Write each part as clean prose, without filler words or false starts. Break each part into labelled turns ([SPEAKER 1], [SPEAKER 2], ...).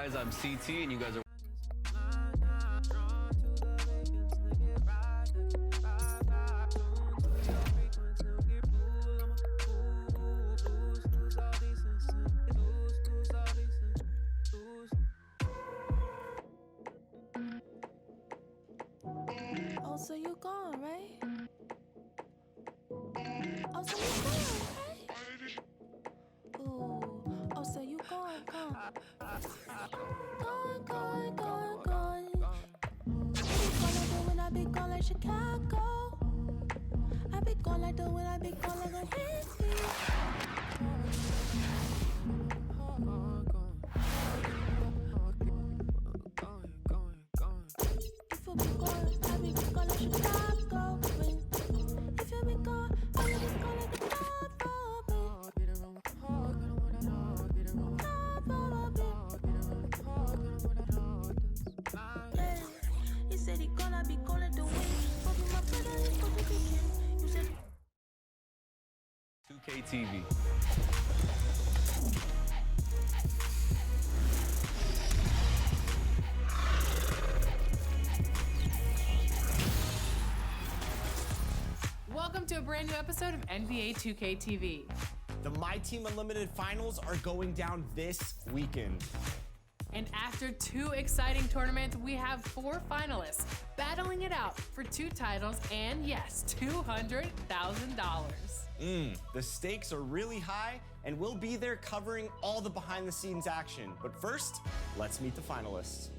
[SPEAKER 1] guys? I'm CT, and you guys are...
[SPEAKER 2] Oh, so you gone, right? Oh, so you gone, right? Ooh, oh, so you gone. Gone. I be gone like Chicago. I be gone like the wind, I be gone like a Hennessy. If you be gone, I be gone like Chicago. If you be gone, I be gone like the He said he gonna be gone like the wind. Fucking my brother, he fucking weekend. You said
[SPEAKER 1] 2K TV.
[SPEAKER 3] Welcome to a brand new episode of NBA 2K TV.
[SPEAKER 4] The My Team Unlimited finals are going down this weekend.
[SPEAKER 3] And after 2 exciting tournaments, we have 4 finalists battling it out for 2 titles and, yes, $200,000.
[SPEAKER 4] The stakes are really high, and we'll be there covering all the behind-the-scenes action. But first, let's meet the finalists.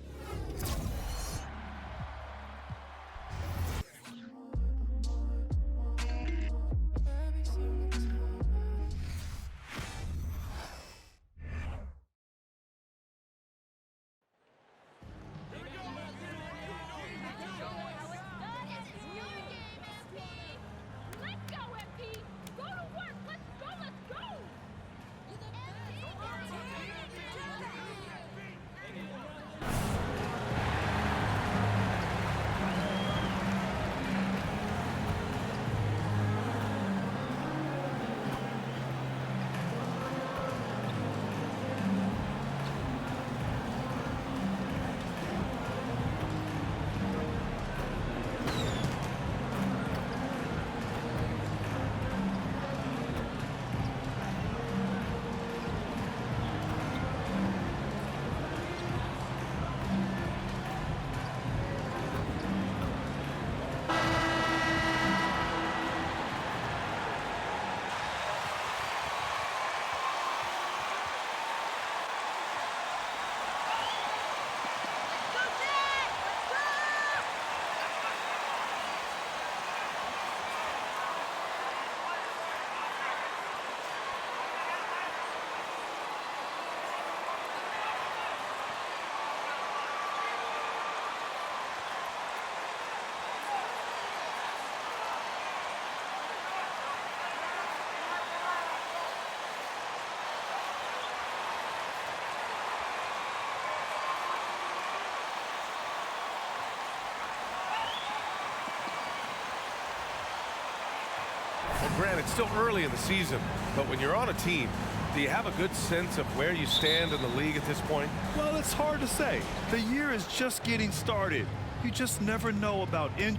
[SPEAKER 5] Well, Grant, it's still early in the season, but when you're on a team, do you have a good sense of where you stand in the league at this point?
[SPEAKER 6] Well, it's hard to say. The year is just getting started. You just never know about
[SPEAKER 7] Who's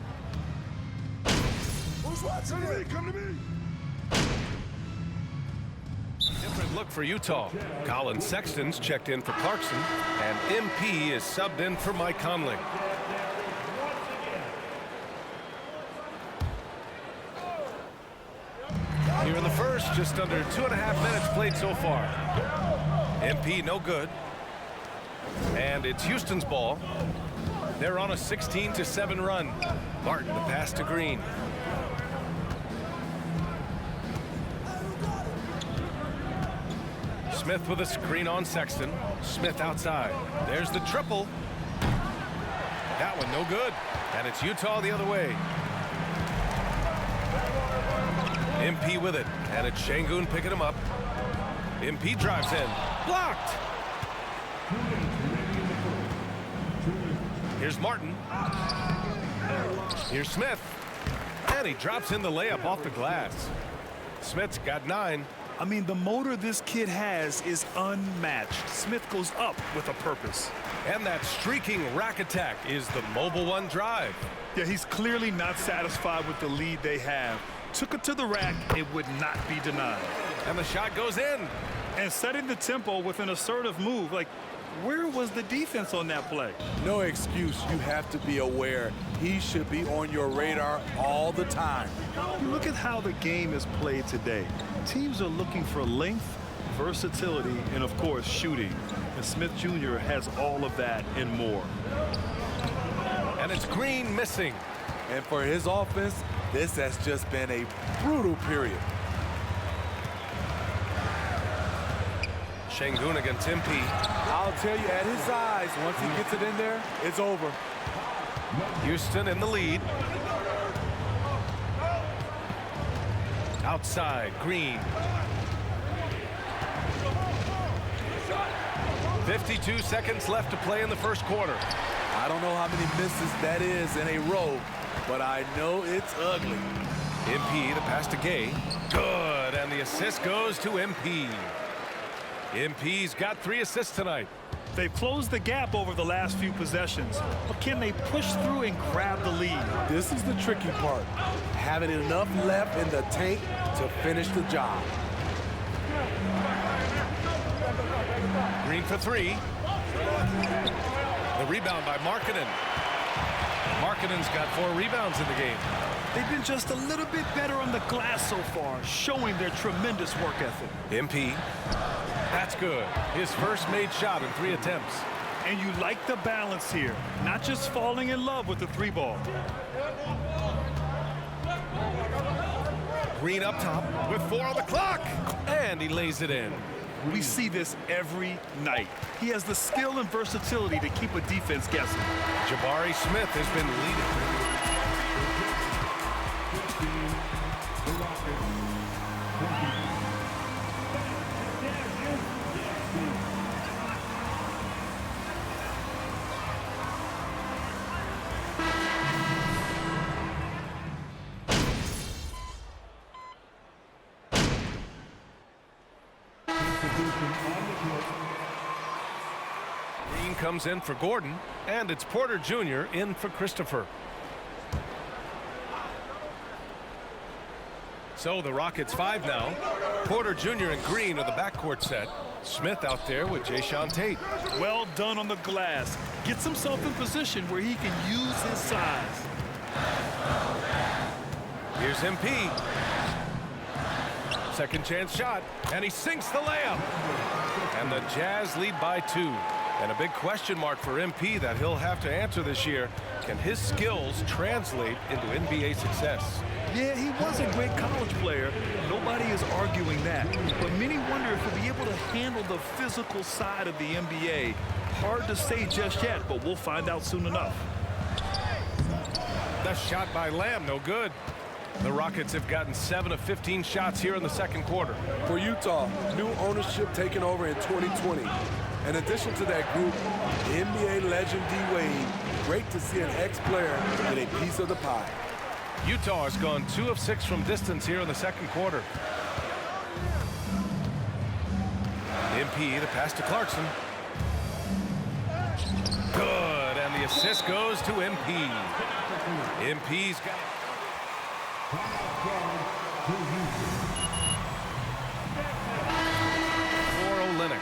[SPEAKER 7] watching me? Come to me.
[SPEAKER 5] Different look for Utah. Colin Sexton's checked in for Clarkson, and MP is subbed in for Mike Conley. Here in the first, just under 2.5 minutes played so far. MP no good. And it's Houston's ball. They're on a 16-7 run. Martin the pass to Green. Smith with a screen on Sexton. Smith outside. There's the triple. That one no good. And it's Utah the other way. MP with it, and it's Şengün picking him up. MP drives in, blocked. Here's Martin. Here's Smith, and he drops in the layup off the glass. Smith's got 9.
[SPEAKER 6] I mean, the motor this kid has is unmatched. Smith goes up with a purpose.
[SPEAKER 5] And that streaking rack attack is the Mobile One drive.
[SPEAKER 6] Yeah, he's clearly not satisfied with the lead they have. Took it to the rack, it would not be denied.
[SPEAKER 5] And the shot goes in.
[SPEAKER 6] And setting the tempo with an assertive move, like, where was the defense on that play?
[SPEAKER 7] No excuse. You have to be aware. He should be on your radar all the time.
[SPEAKER 6] Look at how the game is played today. Teams are looking for length, versatility, and of course, shooting. And Smith Jr. has all of that and more.
[SPEAKER 5] And it's Green missing.
[SPEAKER 7] And for his offense, this has just been a brutal period.
[SPEAKER 5] Şengün against MP.
[SPEAKER 7] I'll tell you, at his size, once he gets it in there, it's over.
[SPEAKER 5] Houston in the lead. Outside, Green. 52 seconds left to play in the first quarter.
[SPEAKER 7] I don't know how many misses that is in a row, but I know it's ugly.
[SPEAKER 5] MP, the pass to Gay. Good, and the assist goes to MP. MP's got 3 assists tonight.
[SPEAKER 6] They've closed the gap over the last few possessions, but can they push through and grab the lead?
[SPEAKER 7] This is the tricky part. Having enough left in the tank to finish the job.
[SPEAKER 5] Green for 3. The rebound by Markkanen. Markkanen's got 4 rebounds in the game.
[SPEAKER 6] They've been just a little bit better on the glass so far, showing their tremendous work ethic.
[SPEAKER 5] MP. That's good. His first made shot in 3 attempts.
[SPEAKER 6] And you like the balance here, not just falling in love with the 3-ball.
[SPEAKER 5] Green up top with 4 on the clock. And he lays it in.
[SPEAKER 6] We see this every night. He has the skill and versatility to keep a defense guessing.
[SPEAKER 5] Jabari Smith has been leading. Green comes in for Gordon, and it's Porter Jr. in for Christopher. So the Rockets 5 now. Porter Jr. and Green are the backcourt set. Smith out there with Jae'Sean Tate.
[SPEAKER 6] Well done on the glass. Gets himself in position where he can use his size.
[SPEAKER 5] Here's MP. Second chance shot, and he sinks the layup. And the Jazz lead by 2. And a big question mark for MP that he'll have to answer this year. Can his skills translate into NBA success?
[SPEAKER 6] Yeah, he was a great college player. Nobody is arguing that. But many wonder if he'll be able to handle the physical side of the NBA. Hard to say just yet, but we'll find out soon enough.
[SPEAKER 5] The shot by Lamb, no good. The Rockets have gotten 7 of 15 shots here in the second quarter.
[SPEAKER 7] For Utah, new ownership taking over in 2020. In addition to that group, NBA legend D-Wade, great to see an ex-player get a piece of the pie.
[SPEAKER 5] Utah has gone 2 of 6 from distance here in the second quarter. MP, the pass to Clarkson. Good, and the assist goes to MP. MP's got... For Olynyk.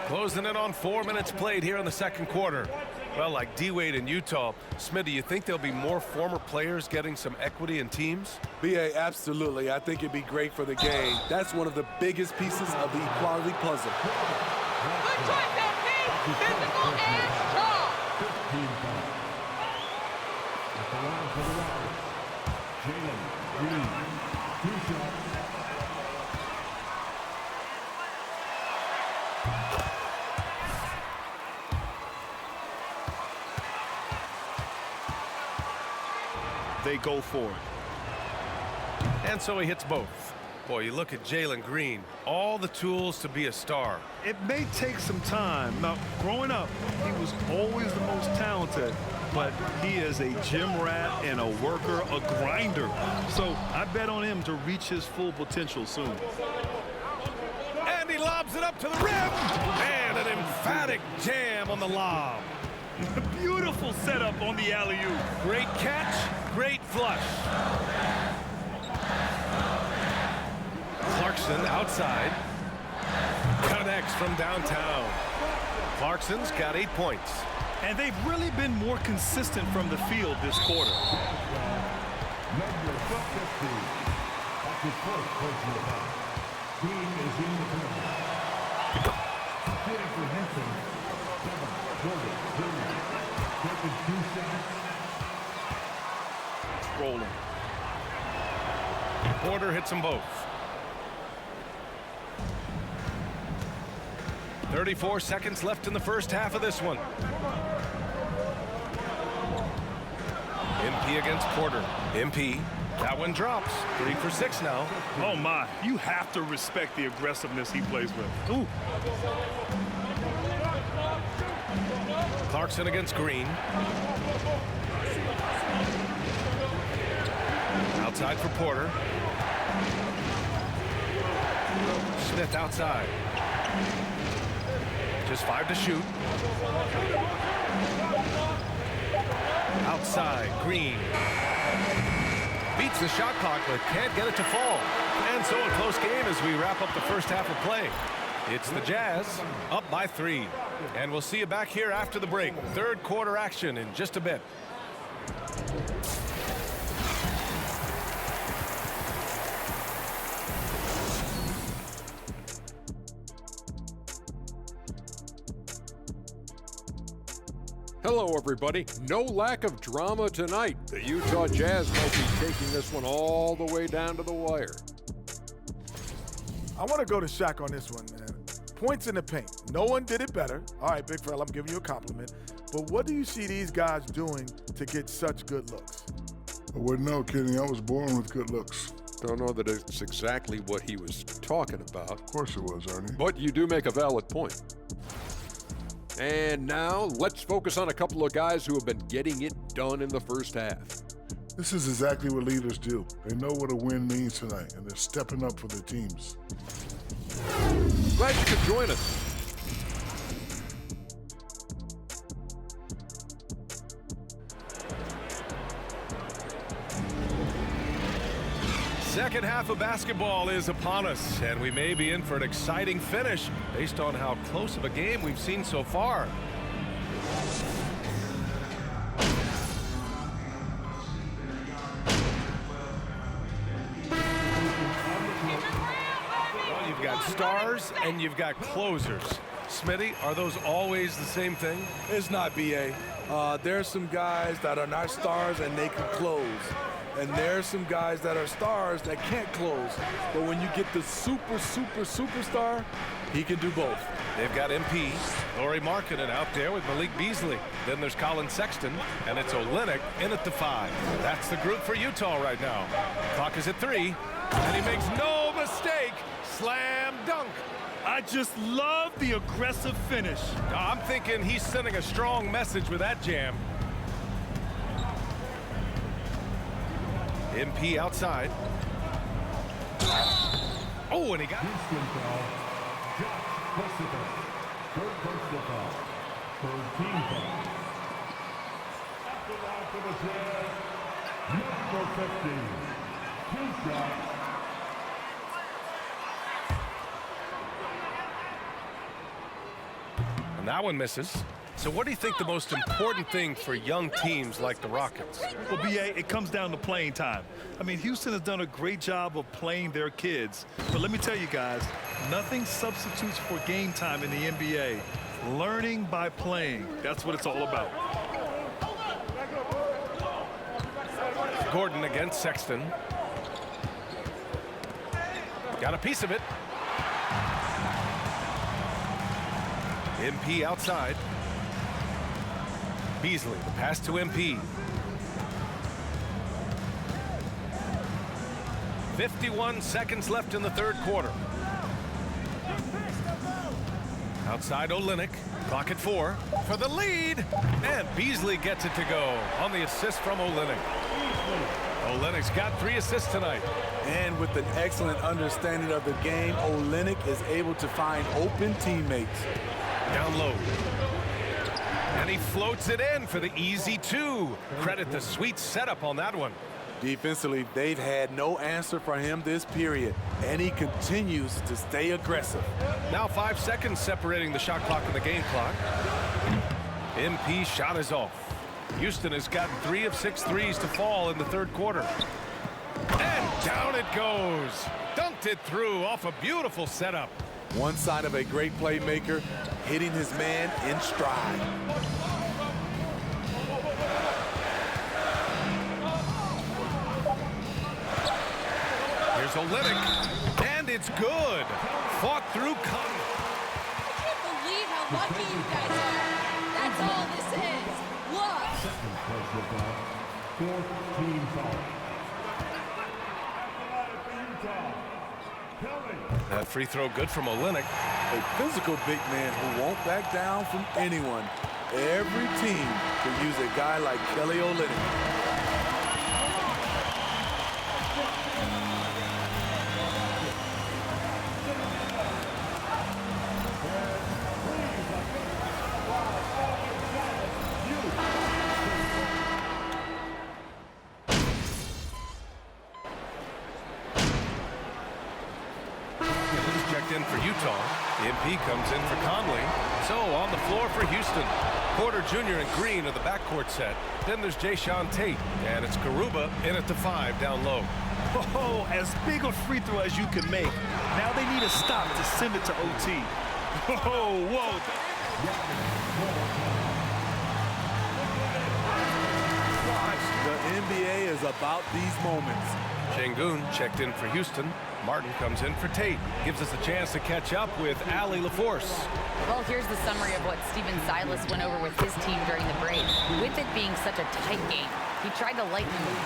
[SPEAKER 5] Closing in on 4 minutes played here in the second quarter. Well, like D-Wade in Utah, Smith, do you think there'll be more former players getting some equity in teams?
[SPEAKER 7] B.A., absolutely. I think it'd be great for the game. That's one of the biggest pieces of the equality puzzle.
[SPEAKER 1] Good choice, MP. Physical and strong.
[SPEAKER 6] They go for it.
[SPEAKER 5] And so he hits both. Boy, you look at Jalen Green, all the tools to be a star.
[SPEAKER 6] It may take some time. Now, growing up, he was always the most talented, but he is a gym rat and a worker, a grinder. So I bet on him to reach his full potential soon.
[SPEAKER 5] And he lobs it up to the rim. And an emphatic jam on the lob.
[SPEAKER 6] Beautiful setup on the alley-oop.
[SPEAKER 5] Great catch, great flush. Clarkson outside. Connects from downtown. Clarkson's got 8 points.
[SPEAKER 6] And they've really been more consistent from the field this quarter.
[SPEAKER 5] Rolling. Porter hits them both. 34 seconds left in the first half of this one. MP against Porter. MP. That one drops. 3 for 6 now.
[SPEAKER 6] Oh, my. You have to respect the aggressiveness he plays with. Ooh.
[SPEAKER 5] Clarkson against Green. Outside for Porter. Smith outside. Just 5 to shoot. Outside, Green. Beats the shot clock, but can't get it to fall. And so a close game as we wrap up the first half of play. It's the Jazz up by 3. And we'll see you back here after the break. Third quarter action in just a bit.
[SPEAKER 8] Hello, everybody. No lack of drama tonight. The Utah Jazz might be taking this one all the way down to the wire.
[SPEAKER 9] I want to go to Shaq on this one, man. Points in the paint. No one did it better. All right, big fella, I'm giving you a compliment. But what do you see these guys doing to get such good looks?
[SPEAKER 10] I wouldn't know, Kenny. I was born with good looks.
[SPEAKER 8] Don't know that it's exactly what he was talking about.
[SPEAKER 10] Of course it was, Ernie.
[SPEAKER 8] But you do make a valid point. And now, let's focus on a couple of guys who have been getting it done in the first half.
[SPEAKER 10] This is exactly what leaders do. They know what a win means tonight, and they're stepping up for their teams.
[SPEAKER 8] Glad you could join us.
[SPEAKER 5] Second half of basketball is upon us, and we may be in for an exciting finish based on how close of a game we've seen so far. Well, you've got stars and you've got closers. Smitty, are those always the same thing?
[SPEAKER 7] It's not, B.A. There's some guys that are not stars and they can close. And there's some guys that are stars that can't close. But when you get the superstar, he can do both.
[SPEAKER 5] They've got MP, Lauri Markkanen out there with Malik Beasley. Then there's Colin Sexton, and it's Olynyk in at the 5. That's the group for Utah right now. Clock is at 3, and he makes no mistake. Slam dunk.
[SPEAKER 6] I just love the aggressive finish.
[SPEAKER 5] I'm thinking he's sending a strong message with that jam. MP outside. Oh, and he got it. And that one misses. So what do you think the most important thing for young teams like the Rockets?
[SPEAKER 6] Well, B.A., it comes down to playing time. I mean, Houston has done a great job of playing their kids. But let me tell you guys, nothing substitutes for game time in the NBA. Learning by playing. That's what it's all about.
[SPEAKER 5] Gordon against Sexton. Got a piece of it. MP outside. Beasley, the pass to MP. 51 seconds left in the third quarter. Outside Olynyk, clock at 4 for the lead, and Beasley gets it to go on the assist from Olynyk. Olynyk's got 3 assists tonight.
[SPEAKER 7] And with an excellent understanding of the game, Olynyk is able to find open teammates.
[SPEAKER 5] Down low. And he floats it in for the easy 2. Credit the sweet setup on that one.
[SPEAKER 7] Defensively, they've had no answer for him this period, and he continues to stay aggressive.
[SPEAKER 5] Now 5 seconds separating the shot clock and the game clock. MP shot is off. Houston has gotten 3 of 6 threes to fall in the third quarter. And down it goes. Dunked it through off a beautiful setup.
[SPEAKER 7] One side of a great playmaker, hitting his man in stride.
[SPEAKER 5] Here's Olynyk, and it's good. Fought through Conley.
[SPEAKER 1] I can't believe how lucky you guys are. That's all this is.
[SPEAKER 5] That free throw good from Olynyk.
[SPEAKER 7] A physical big man who won't back down from anyone. Every team could use a guy like Kelly Olynyk.
[SPEAKER 5] In for Utah. MP comes in for Conley. So on the floor for Houston. Porter Jr. and Green are the backcourt set. Then there's Jayshawn Tate. And it's Garuba in at the 5 down low.
[SPEAKER 6] Oh, as big a free throw as you can make. Now they need a stop to send it to OT. Oh, whoa.
[SPEAKER 7] The NBA is about these moments.
[SPEAKER 5] Şengün checked in for Houston. Martin comes in for Tate. Gives us a chance to catch up with Allie LaForce.
[SPEAKER 11] Well, here's the summary of what Steven Silas went over with his team during the break. With it being such a tight game, he tried to lighten the mood.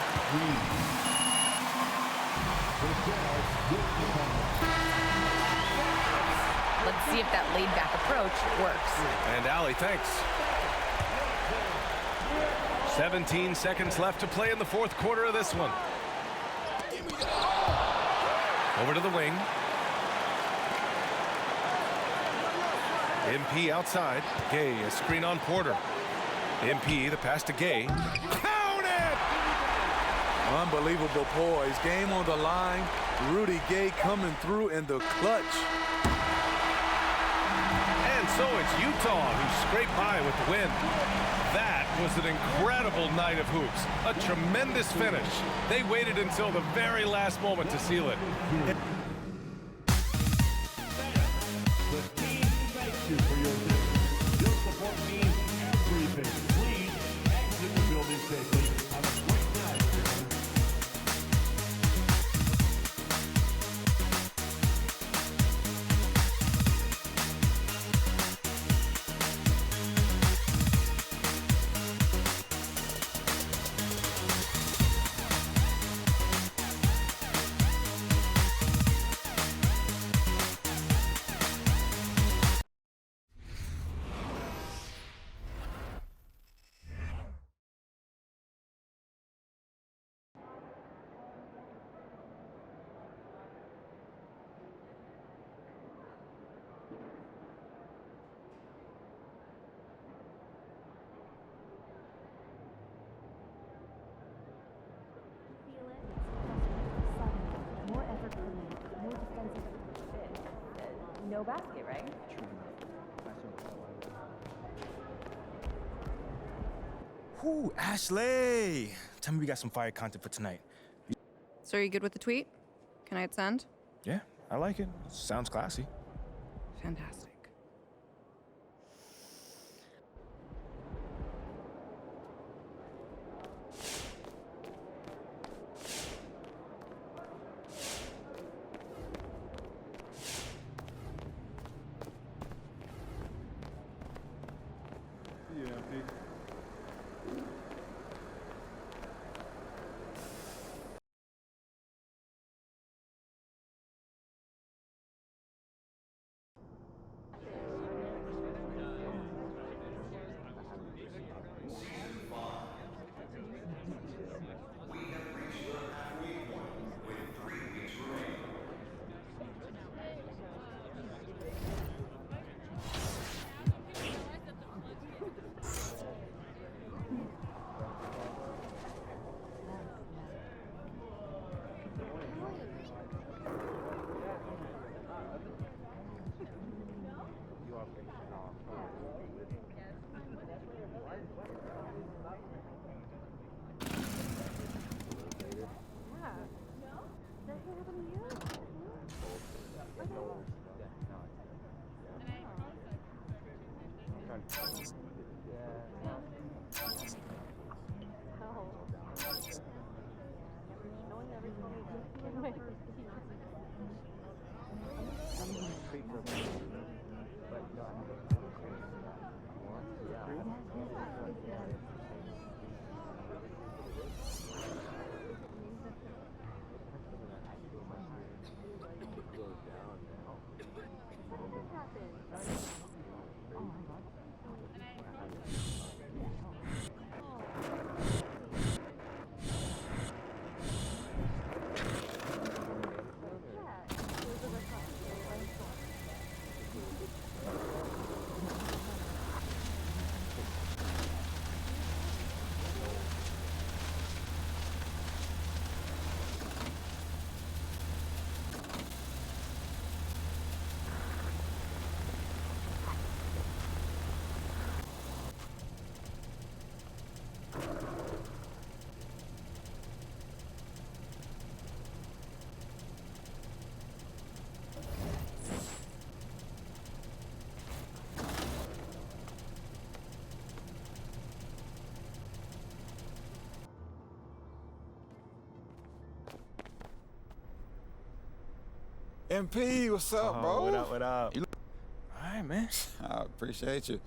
[SPEAKER 11] Let's see if that laid-back approach works.
[SPEAKER 5] And Allie, thanks. 17 seconds left to play in the fourth quarter of this one. Over to the wing. MP outside. Gay, a screen on Porter. MP, the pass to Gay. Count it!
[SPEAKER 7] Unbelievable poise. Game on the line. Rudy Gay coming through in the clutch.
[SPEAKER 5] And so it's Utah who scraped by with the win. That was an incredible night of hoops. A tremendous finish. They waited until the very last moment to seal it.
[SPEAKER 12] The team thanks you for your visit. Your support means everything. Please exit the building safely. Have a great night.
[SPEAKER 13] No basket, right?
[SPEAKER 4] Whoo, Ashley! Tell me we got some fire content for tonight.
[SPEAKER 13] So are you good with the tweet? Can I hit send?
[SPEAKER 4] Yeah, I like it. Sounds classy.
[SPEAKER 13] Fantastic.
[SPEAKER 14] MP, what's up, bro?
[SPEAKER 15] What up, what up?
[SPEAKER 14] All
[SPEAKER 15] right, man.
[SPEAKER 14] I appreciate you.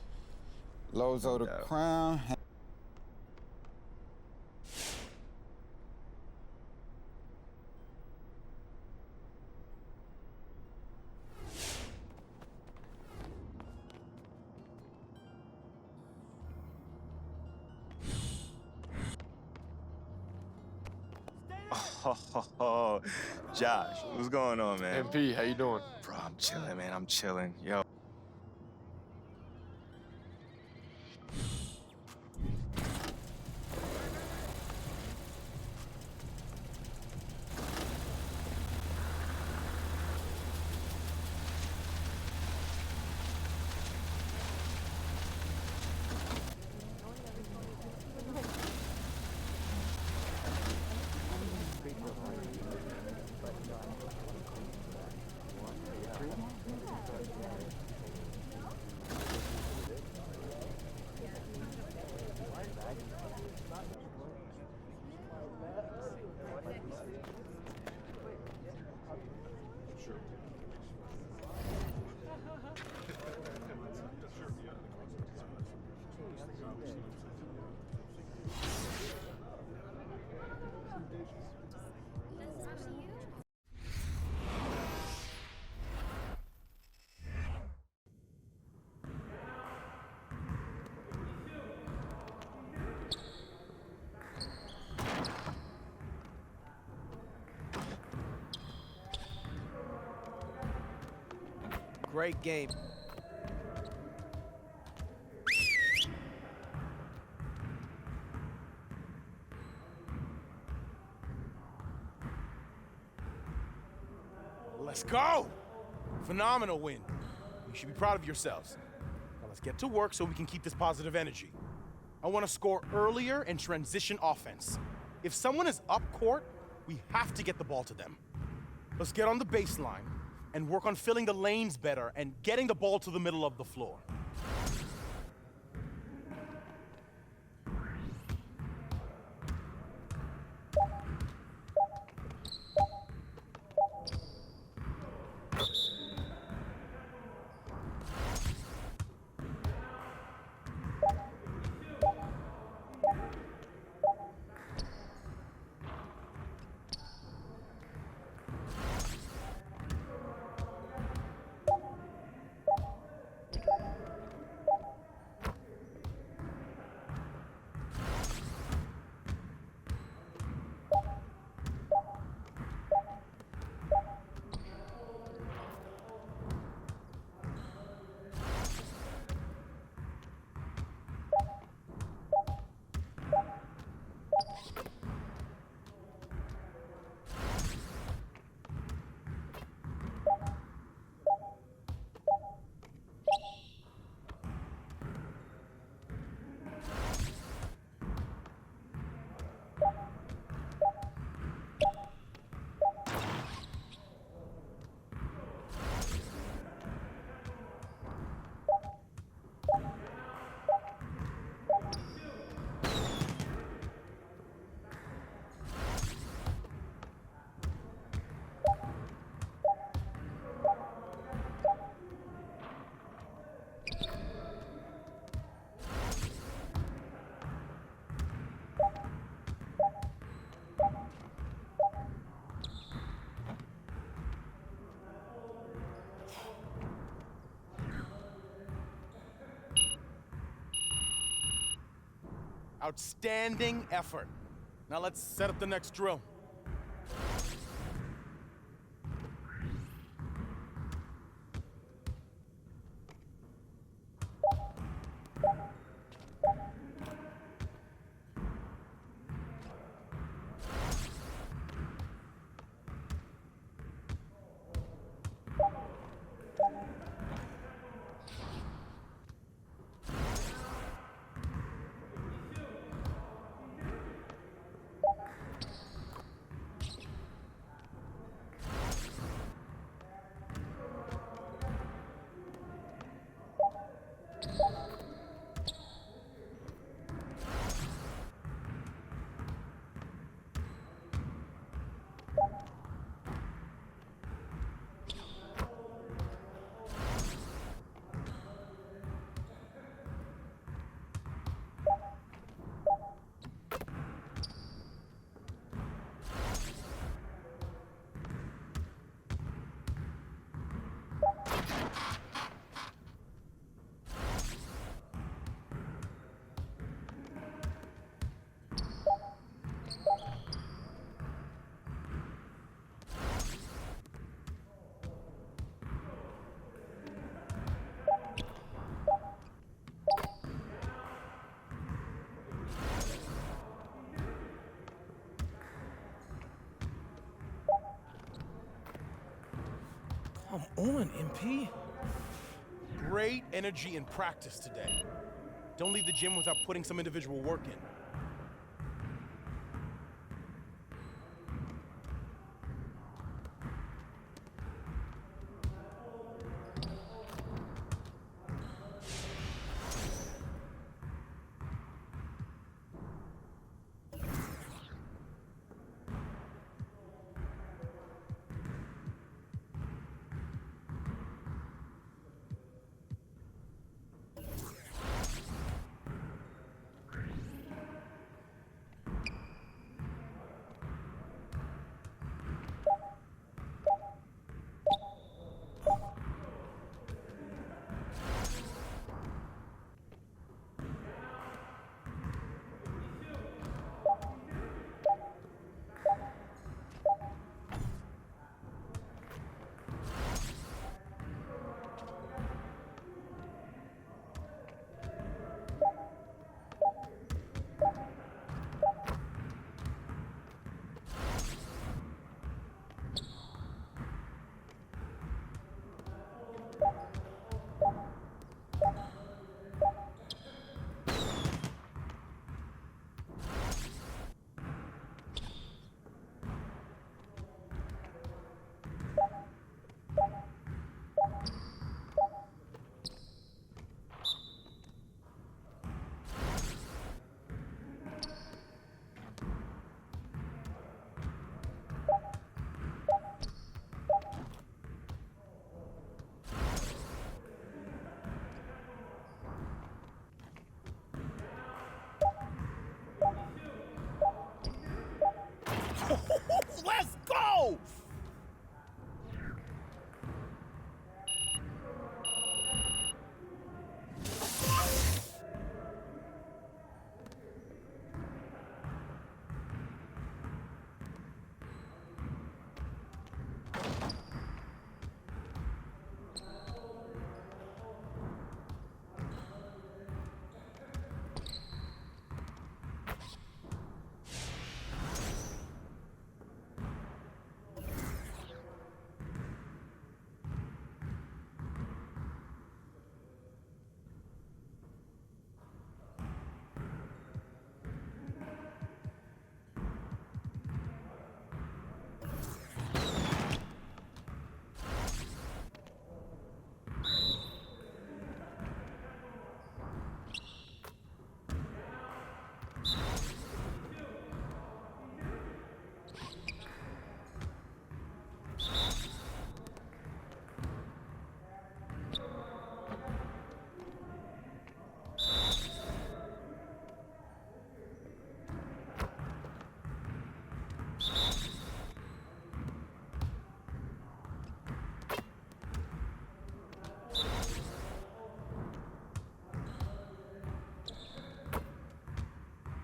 [SPEAKER 14] Lozo the Crown.
[SPEAKER 15] Oh, Josh, what's going on, man?
[SPEAKER 8] MP, how you doing?
[SPEAKER 15] Bro, I'm chilling, man. I'm chilling. Yo.
[SPEAKER 16] Great game.
[SPEAKER 17] Let's go! Phenomenal win. You should be proud of yourselves. Now let's get to work so we can keep this positive energy. I want to score earlier and transition offense. If someone is up court, we have to get the ball to them. Let's get on the baseline and work on filling the lanes better and getting the ball to the middle of the floor. Outstanding effort. Now let's set up the next drill. Come on, MP. Great energy in practice today. Don't leave the gym without putting some individual work in.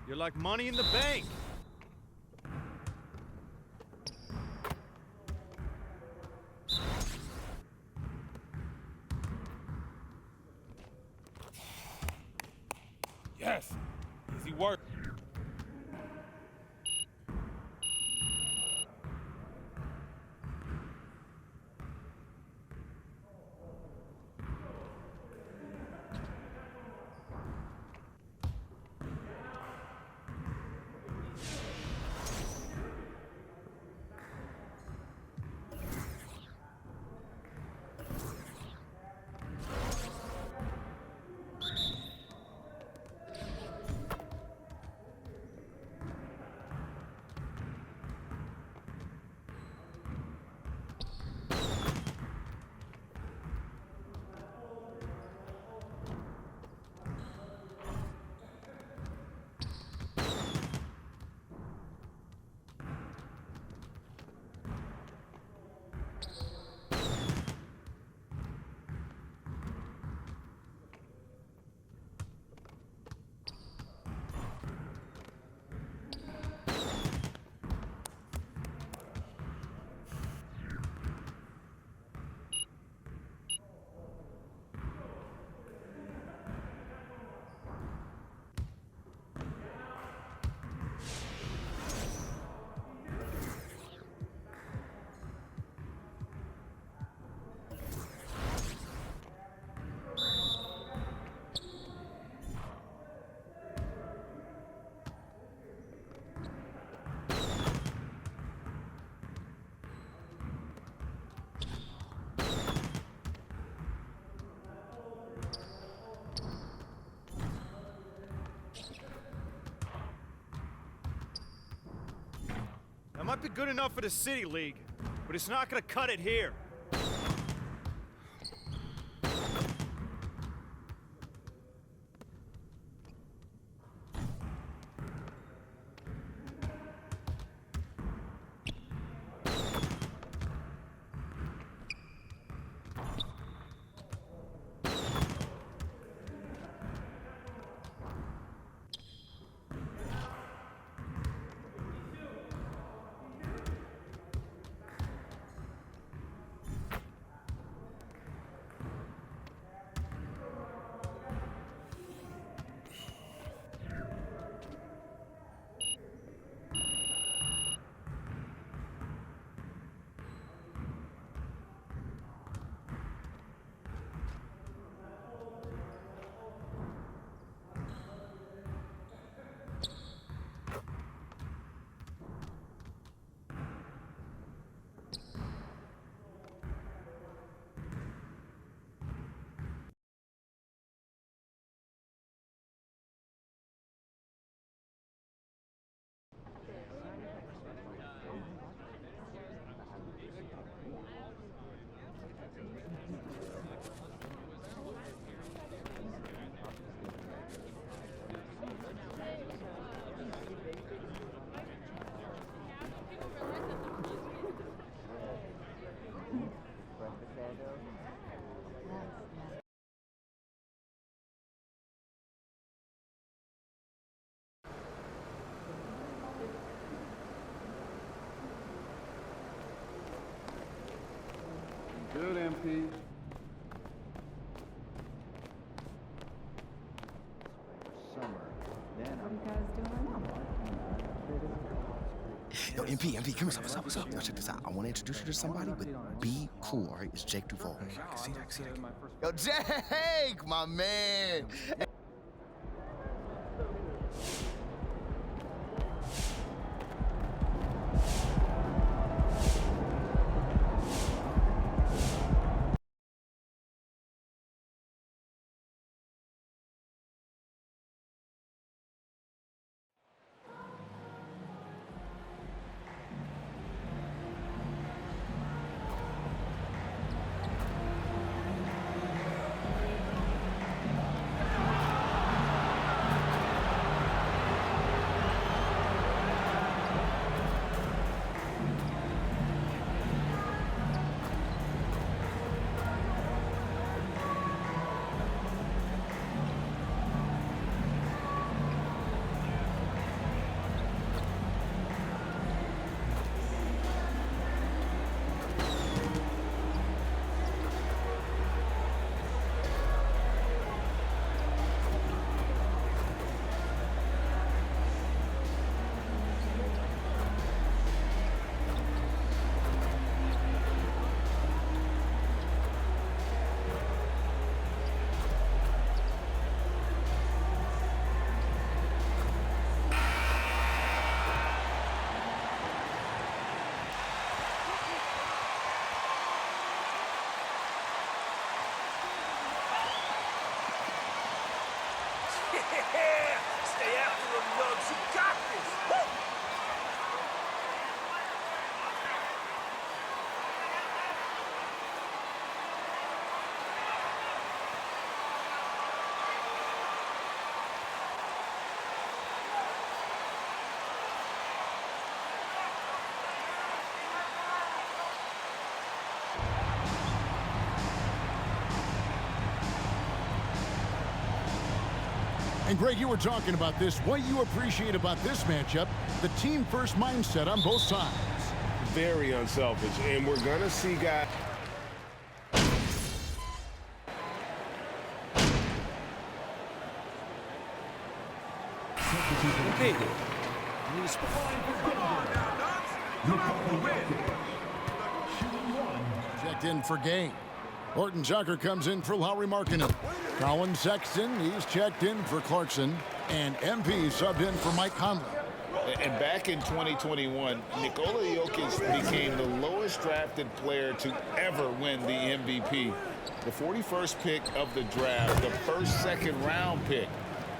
[SPEAKER 16] You're like money in the bank.
[SPEAKER 5] Yes. Easy work.
[SPEAKER 16] That might be good enough for the City League, but it's not gonna cut it here.
[SPEAKER 18] Good, MP. Summer. Then what are you guys doing now?
[SPEAKER 19] Yo, MP, come here. What's up? Yo, check this out. I want to introduce you to somebody, but be cool, all right? It's Jake Duvall. I can see that. Yo, Jake, my man.
[SPEAKER 6] Yeah! Stay after them, Nugs. You got this. Woo!
[SPEAKER 20] And Greg, you were talking about this. What you appreciate about this matchup, the team-first mindset on both sides.
[SPEAKER 21] Very unselfish, and we're going to see guys.
[SPEAKER 20] Checked in for Game. Horton Tucker comes in for Lowry Markkinen. Colin Sexton, he's checked in for Clarkson. And MP subbed in for Mike Conley.
[SPEAKER 21] And back in 2021, Nikola Jokic became the lowest drafted player to ever win the MVP. The 41st pick of the draft, the first second-round pick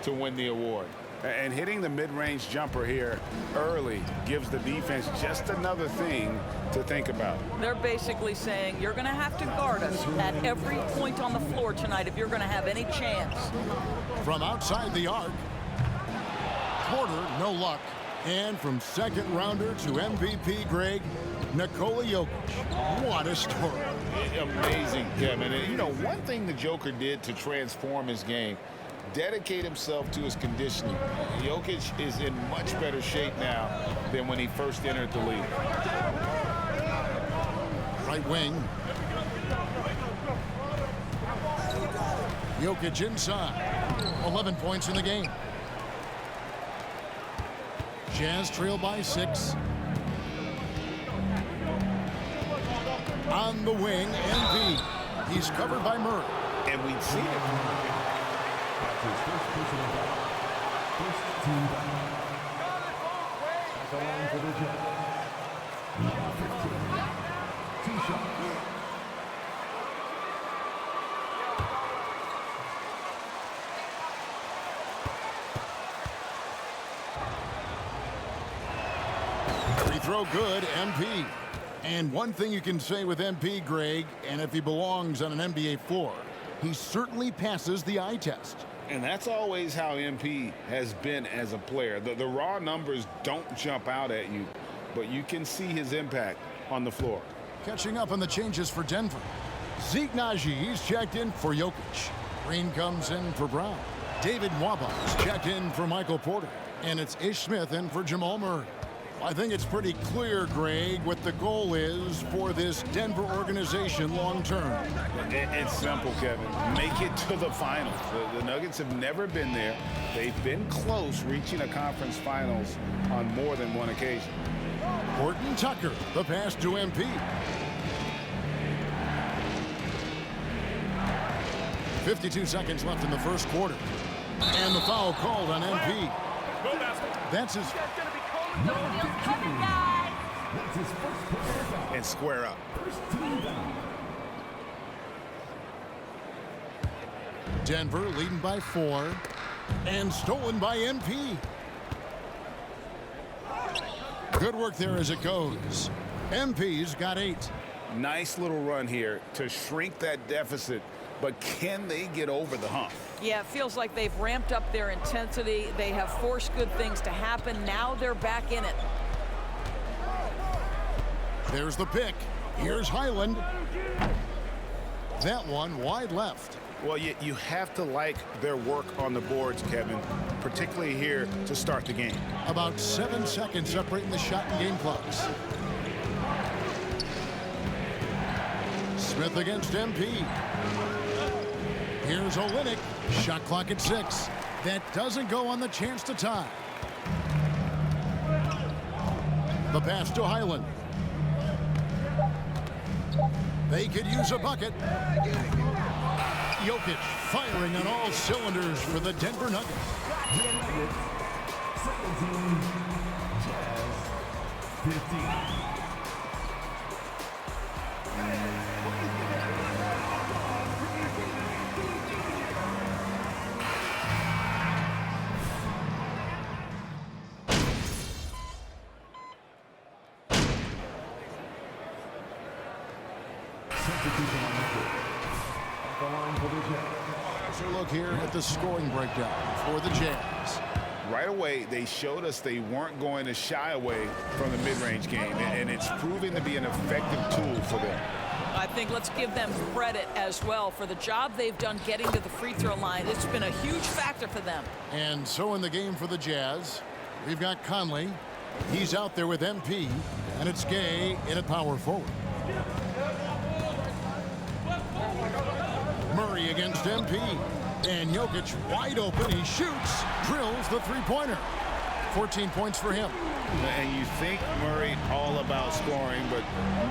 [SPEAKER 21] to win the award. And hitting the mid-range jumper here early gives the defense just another thing to think about.
[SPEAKER 22] They're basically saying you're going to have to guard us at every point on the floor tonight if you're going to have any chance.
[SPEAKER 20] From outside the arc, Porter, no luck. And from second rounder to MVP, Greg, Nikola Jokic. What a story.
[SPEAKER 21] Amazing, Kevin. And, you know, one thing the Joker did to transform his game, dedicate himself to his conditioning. Jokic is in much better shape now than when he first entered the league.
[SPEAKER 20] Right wing. Jokic inside. 11 points in the game. Jazz trail by 6. On the wing, MV. He's covered by Murray.
[SPEAKER 21] And we'd seen it.
[SPEAKER 20] Free throw good, MP. And one thing you can say with MP, Greg, and if he belongs on an NBA floor, he certainly passes the eye test.
[SPEAKER 21] And that's always how MP has been as a player. The raw numbers don't jump out at you, but you can see his impact on the floor.
[SPEAKER 20] Catching up on the changes for Denver. Zeke Naji, he's checked in for Jokic. Green comes in for Brown. David Nwaba is checked in for Michael Porter. And it's Ish Smith in for Jamal Murray. I think it's pretty clear, Greg, what the goal is for this Denver organization long term.
[SPEAKER 21] It's simple, Kevin. Make it to the finals. The Nuggets have never been there. They've been close reaching a conference finals on more than one occasion.
[SPEAKER 20] Horton Tucker, the pass to MP. 52 seconds left in the first quarter. And the foul called on MP. That's his...
[SPEAKER 21] And square up.
[SPEAKER 20] Denver leading by 4 and stolen by MP. Good work there as it goes. MP's got 8.
[SPEAKER 21] Nice little run here to shrink that deficit, but can they get over the hump?
[SPEAKER 22] Yeah, it feels like they've ramped up their intensity. They have forced good things to happen. Now they're back in it.
[SPEAKER 20] There's the pick. Here's Highland. That one wide left.
[SPEAKER 21] Well, you have to like their work on the boards, Kevin, particularly here to start the game.
[SPEAKER 20] About 7 seconds separating the shot and game clocks. Smith against MP. Here's Olynyk. Shot clock at 6. That doesn't go on the chance to tie. The pass to Highland. They could use a bucket. Jokic firing on all cylinders for the Denver Nuggets.
[SPEAKER 12] 15.
[SPEAKER 20] So look here at the scoring breakdown for the Jazz.
[SPEAKER 21] Right away, they showed us they weren't going to shy away from the mid-range game, and it's proving to be an effective tool for them.
[SPEAKER 22] I think let's give them credit as well for the job they've done getting to the free throw line. It's been a huge factor for them.
[SPEAKER 20] And so in the game for the Jazz, we've got Conley. He's out there with MP, and it's Gay in at power forward. Murray against MP. And Jokic wide open. He shoots, drills the three-pointer. 14 points for him.
[SPEAKER 21] And you think Murray all about scoring, but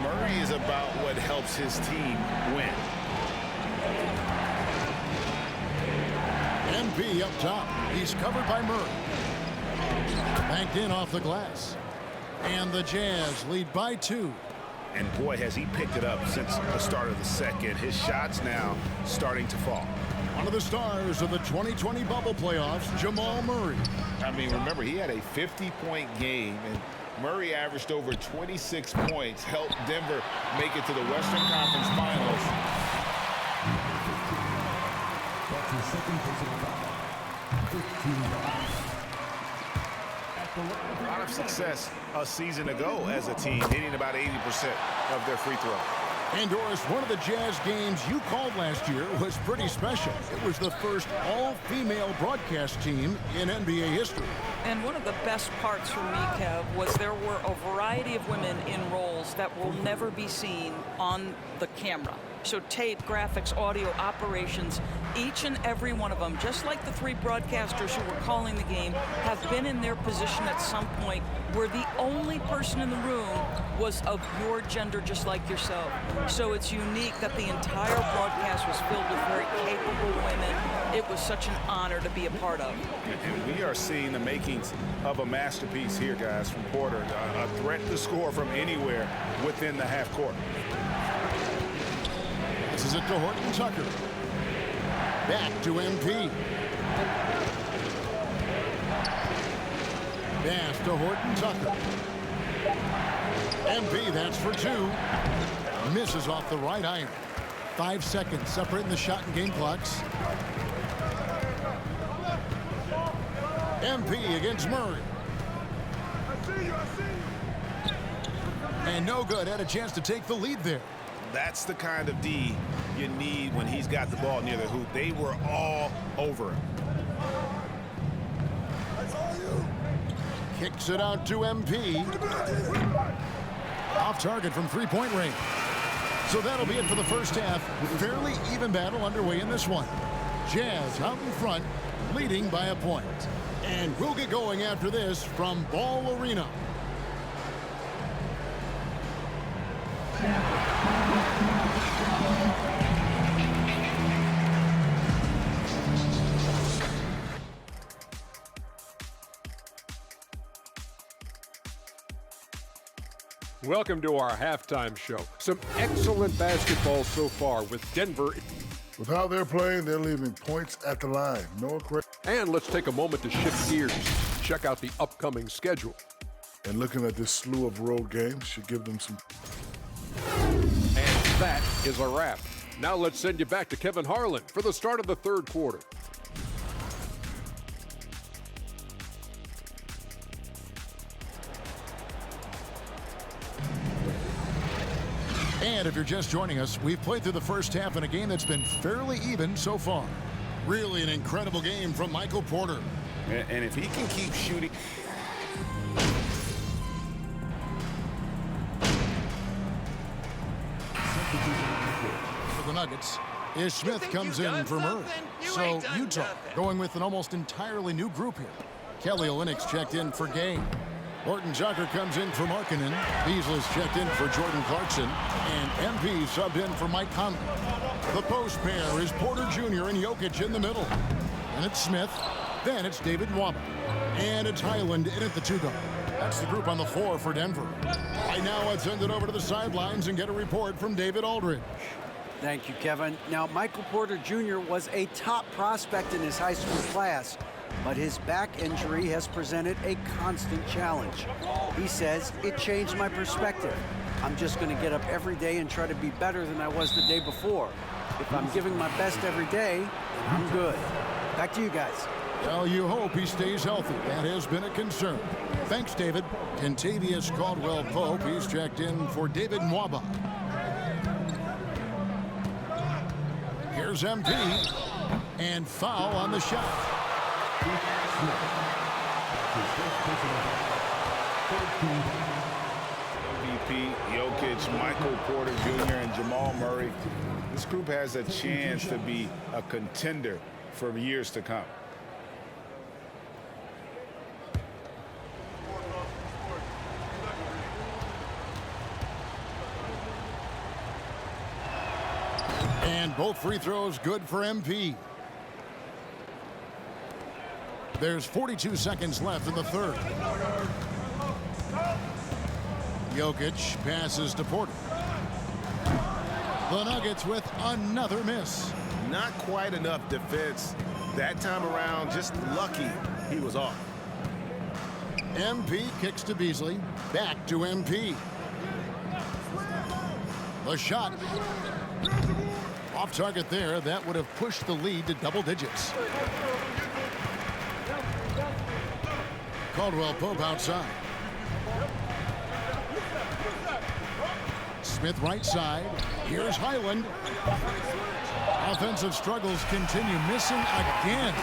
[SPEAKER 21] Murray is about what helps his team win.
[SPEAKER 20] MP up top. He's covered by Murray. Banked in off the glass. And the Jazz lead by 2.
[SPEAKER 21] And boy, has he picked it up since the start of the second. His shots now starting to fall.
[SPEAKER 20] One of the stars of the 2020 bubble playoffs, Jamal Murray.
[SPEAKER 21] I mean, remember, he had a 50-point game, and Murray averaged over 26 points, helped Denver make it to the Western Conference Finals.
[SPEAKER 12] That's his second personal foul. 15.
[SPEAKER 21] A lot of success a season ago as a team, hitting about 80% of their free throw.
[SPEAKER 20] And Doris, one of the Jazz games you called last year was pretty special. It was the first all-female broadcast team in NBA history.
[SPEAKER 22] And one of the best parts for me, Kev, was there were a variety of women in roles that will never be seen on the camera. So tape, graphics, audio, operations, each and every one of them, just like the 3 broadcasters who were calling the game, have been in their position at some point where the only person in the room was of your gender, just like yourself. So it's unique that the entire broadcast was filled with very capable women. It was such an honor to be a part of.
[SPEAKER 21] And we are seeing the makings of a masterpiece here, guys, from Porter. A threat to score from anywhere within the half court.
[SPEAKER 20] This is it to Horton Tucker. Back to MP. Pass to Horton Tucker. MP, that's for 2. Misses off the right iron. 5 seconds separating the shot and game clocks. MP against Murray. And no good. Had a chance to take the lead there.
[SPEAKER 21] That's the kind of D you need when he's got the ball near the hoop. They were all over him.
[SPEAKER 20] Kicks it out to MP. Off target from three-point range. So that'll be it for the first half. Fairly even battle underway in this one. Jazz out in front, leading by a point. And we'll get going after this from Ball Arena.
[SPEAKER 8] Welcome to our halftime show. Some excellent basketball so far with Denver.
[SPEAKER 10] With how they're playing, they're leaving points at the line. No credit.
[SPEAKER 8] And let's take a moment to shift gears. Check out the upcoming schedule.
[SPEAKER 10] And looking at this slew of road games should give them some.
[SPEAKER 8] And that is a wrap. Now let's send you back to Kevin Harlan for the start of the third quarter.
[SPEAKER 20] And if you're just joining us, we've played through the first half in a game that's been fairly even so far. Really an incredible game from Michael Porter.
[SPEAKER 21] And if he can keep shooting.
[SPEAKER 20] For the Nuggets, Ish Smith comes in for Murray. So Utah going with an almost entirely new group here. Kelly Olynyk's checked in for Gay. Horton Tucker comes in for Markkanen. Beasley's checked in for Jordan Clarkson. And MP subbed in for Mike Conley. The post pair is Porter Jr. and Jokic in the middle. And it's Smith. Then it's David Nwaba. And it's Highland in at the 2 guard. That's the group on the floor for Denver. Right now, let's send it over to the sidelines and get a report from David Aldridge.
[SPEAKER 2] Thank you, Kevin. Now, Michael Porter Jr. was a top prospect in his high school class. but his back injury has presented a constant challenge. He says, "It changed my perspective. I'm just going to get up every day and try to be better than I was the day before. If I'm giving my best every day, then I'm good." Back to you guys.
[SPEAKER 20] Well, you hope he stays healthy. That has been a concern. Thanks, David. Kentavious Caldwell-Pope, he's checked in for David Nwaba. Here's MP, and foul on the shot.
[SPEAKER 21] MVP, Jokic, Michael Porter Jr., and Jamal Murray. This group has a chance to be a contender for years to come.
[SPEAKER 20] And both free throws good for MP. There's 42 seconds left in the third. Jokic passes to Porter. The Nuggets with another miss.
[SPEAKER 3] Not quite enough defense that time around. Just lucky he was off.
[SPEAKER 20] MP kicks to Beasley. Back to MP. The shot. Off target there. That would have pushed the lead to double digits. Caldwell-Pope outside. Smith right side. Here's Highland. Offensive struggles continue, missing again.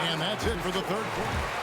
[SPEAKER 20] And that's it for the third quarter.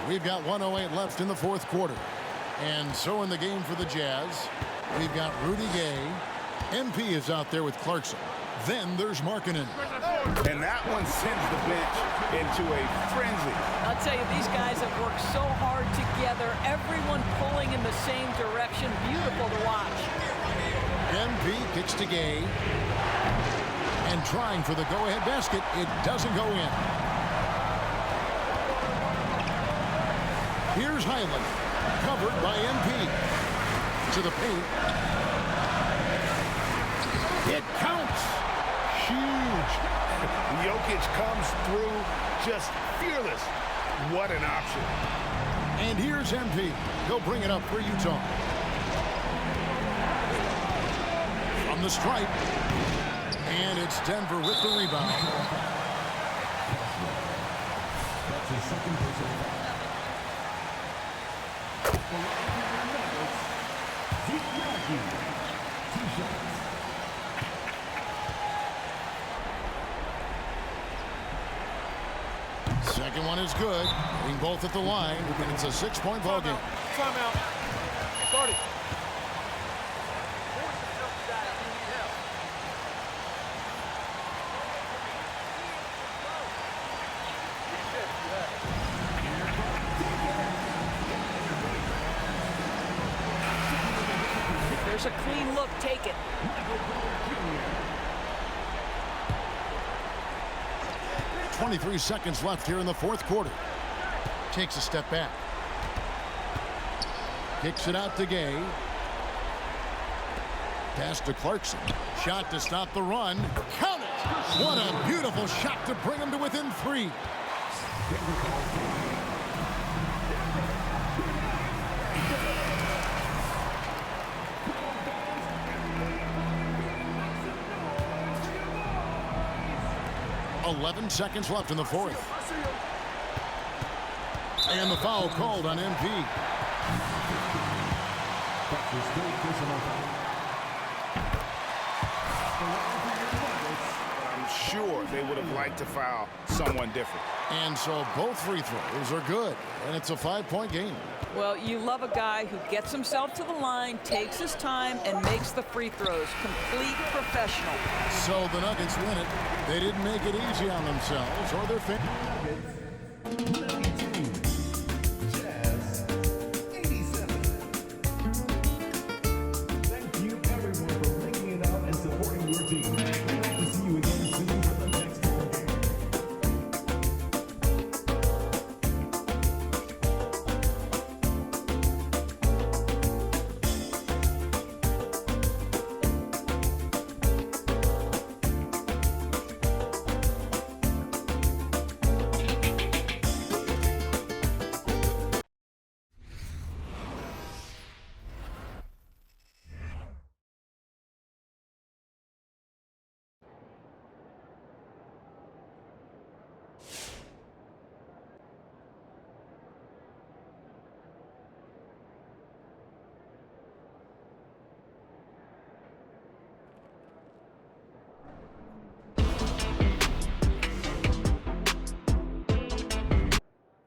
[SPEAKER 20] We've got 1:08 left in the fourth quarter. And so in the game for the Jazz, we've got Rudy Gay. MP is out there with Clarkson. Then there's Markkanen.
[SPEAKER 21] And that one sends the bench into a frenzy.
[SPEAKER 22] I'll tell you, these guys have worked so hard together. Everyone pulling in the same direction. Beautiful to watch.
[SPEAKER 20] MP kicks to Gay. And trying for the go-ahead basket. It doesn't go in. Here's Highland. Covered by MP. To the paint. It counts. Huge.
[SPEAKER 21] Jokic comes through just fearless. What an option.
[SPEAKER 20] And here's MP. He'll bring it up for Utah. From the stripe. And it's Denver with the rebound.
[SPEAKER 12] That's his second personal foul. Zeke Nnaji, 2 shots.
[SPEAKER 20] Second one is good. Hitting both at the line, and it's a 6-point ball game.
[SPEAKER 16] Timeout. Start it.
[SPEAKER 22] If there's a clean look, take it.
[SPEAKER 20] 23 seconds left here in the fourth quarter. Takes a step back. Kicks it out to Gay. Pass to Clarkson. Shot to stop the run. Count it! What a beautiful shot to bring him to within 3. Seconds left in the fourth. And the foul called on MP.
[SPEAKER 21] I'm sure they would have liked to foul someone different.
[SPEAKER 20] And so both free throws are good. And it's a 5-point game.
[SPEAKER 22] Well, you love a guy who gets himself to the line, takes his time, and makes the free throws. Complete professional.
[SPEAKER 20] So the Nuggets win it. They didn't make it easy on themselves or their fans.
[SPEAKER 12] Jazz, 87. Thank you, everyone, for bringing it out and supporting your team. We hope to see you again soon for the next ball game.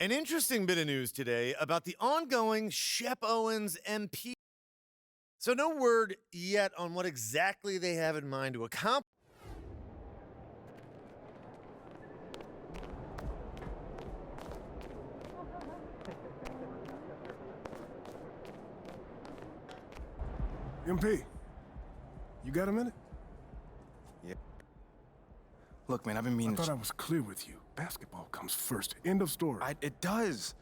[SPEAKER 1] An interesting bit of news today about the ongoing Shep Owens MP. So no word yet on what exactly they have in mind to accomplish.
[SPEAKER 3] MP, you got a minute?
[SPEAKER 15] Yeah. Look, man, I've been meaning
[SPEAKER 3] I thought I was clear with you. Basketball comes first. End of story.
[SPEAKER 15] It does.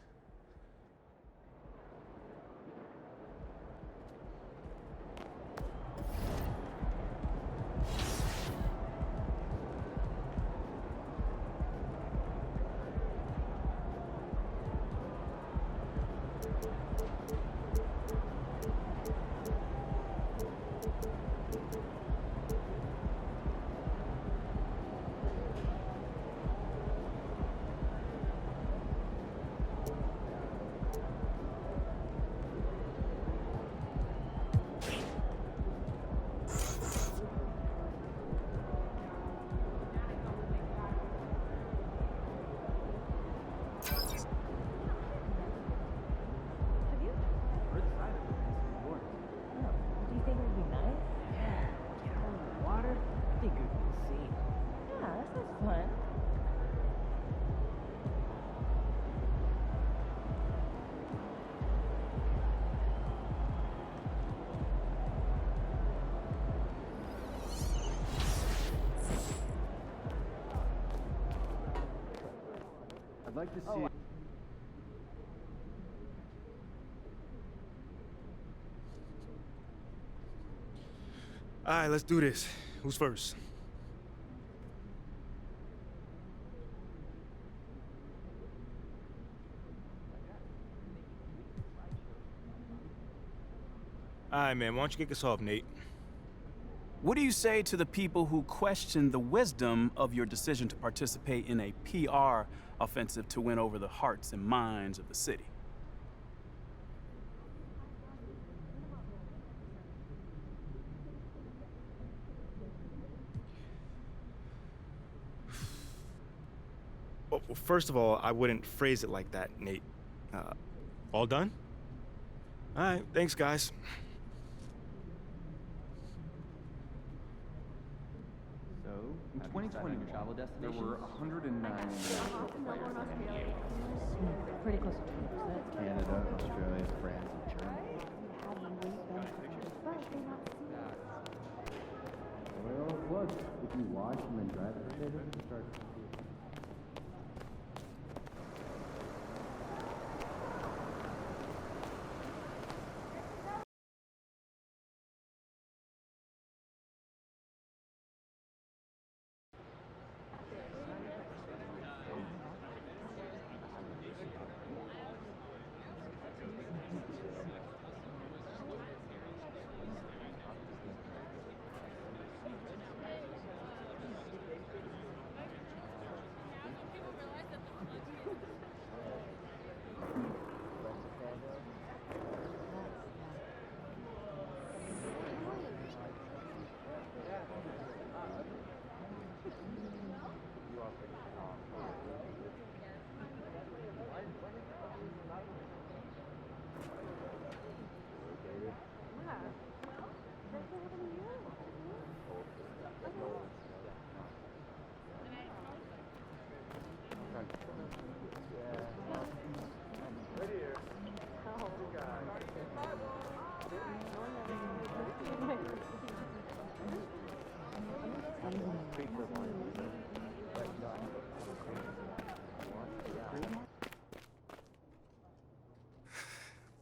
[SPEAKER 2] I'd like to see.
[SPEAKER 17] All right, let's do this. Who's first? All right, man, why don't you kick us off, Nate?
[SPEAKER 9] What do you say to the people who question the wisdom of your decision to participate in a PR offensive to win over the hearts and minds of the city?
[SPEAKER 17] Well, first of all, I wouldn't phrase it like that, Nate. All done? All right, thanks, guys.
[SPEAKER 18] So, in 2020, travel there were 109 players in the NBA. Pretty close to 20%. Canada, Australia, France, and Germany. Well, look, if you watch and then drive the data, you start.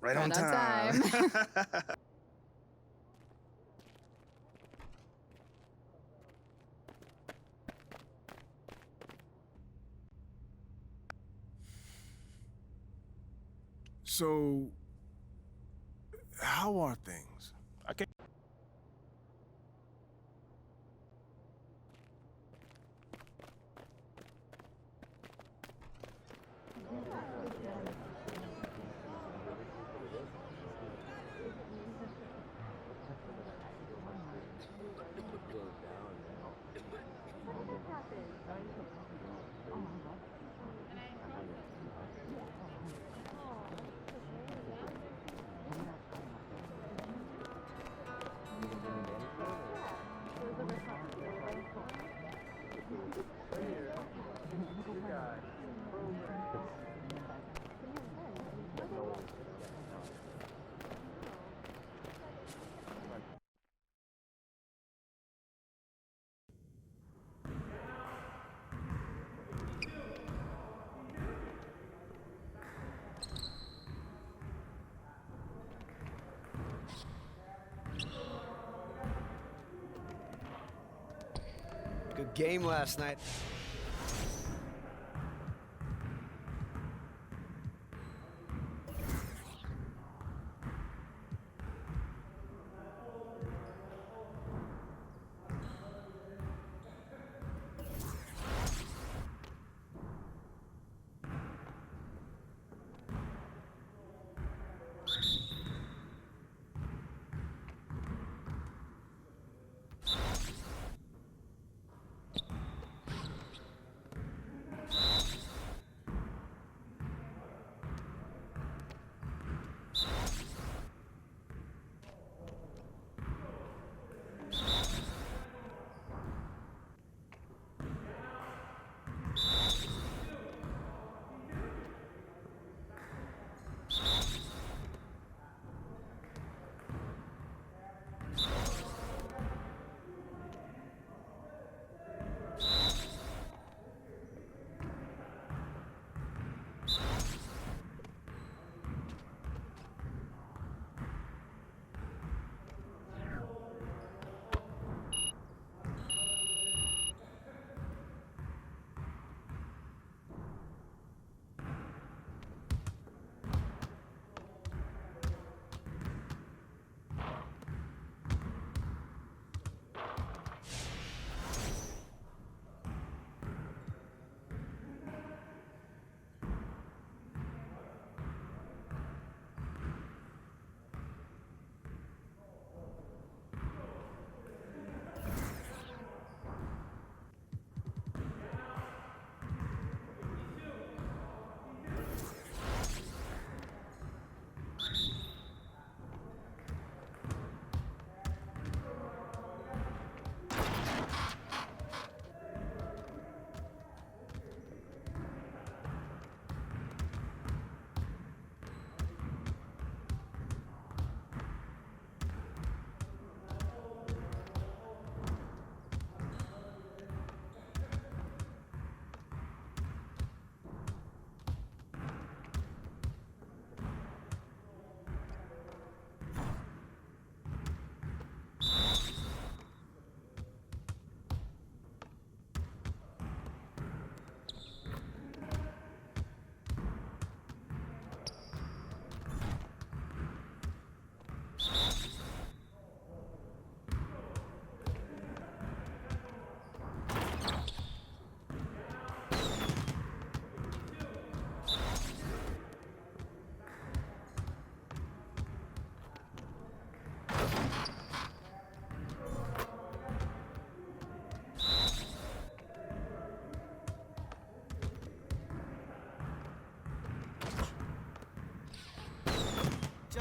[SPEAKER 4] Right on time.
[SPEAKER 3] So, how are things?
[SPEAKER 17] I can't.
[SPEAKER 11] Good game last night.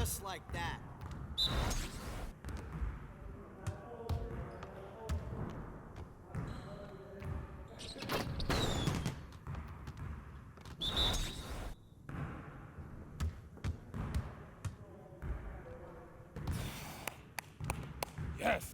[SPEAKER 2] Just like that.
[SPEAKER 5] Yes.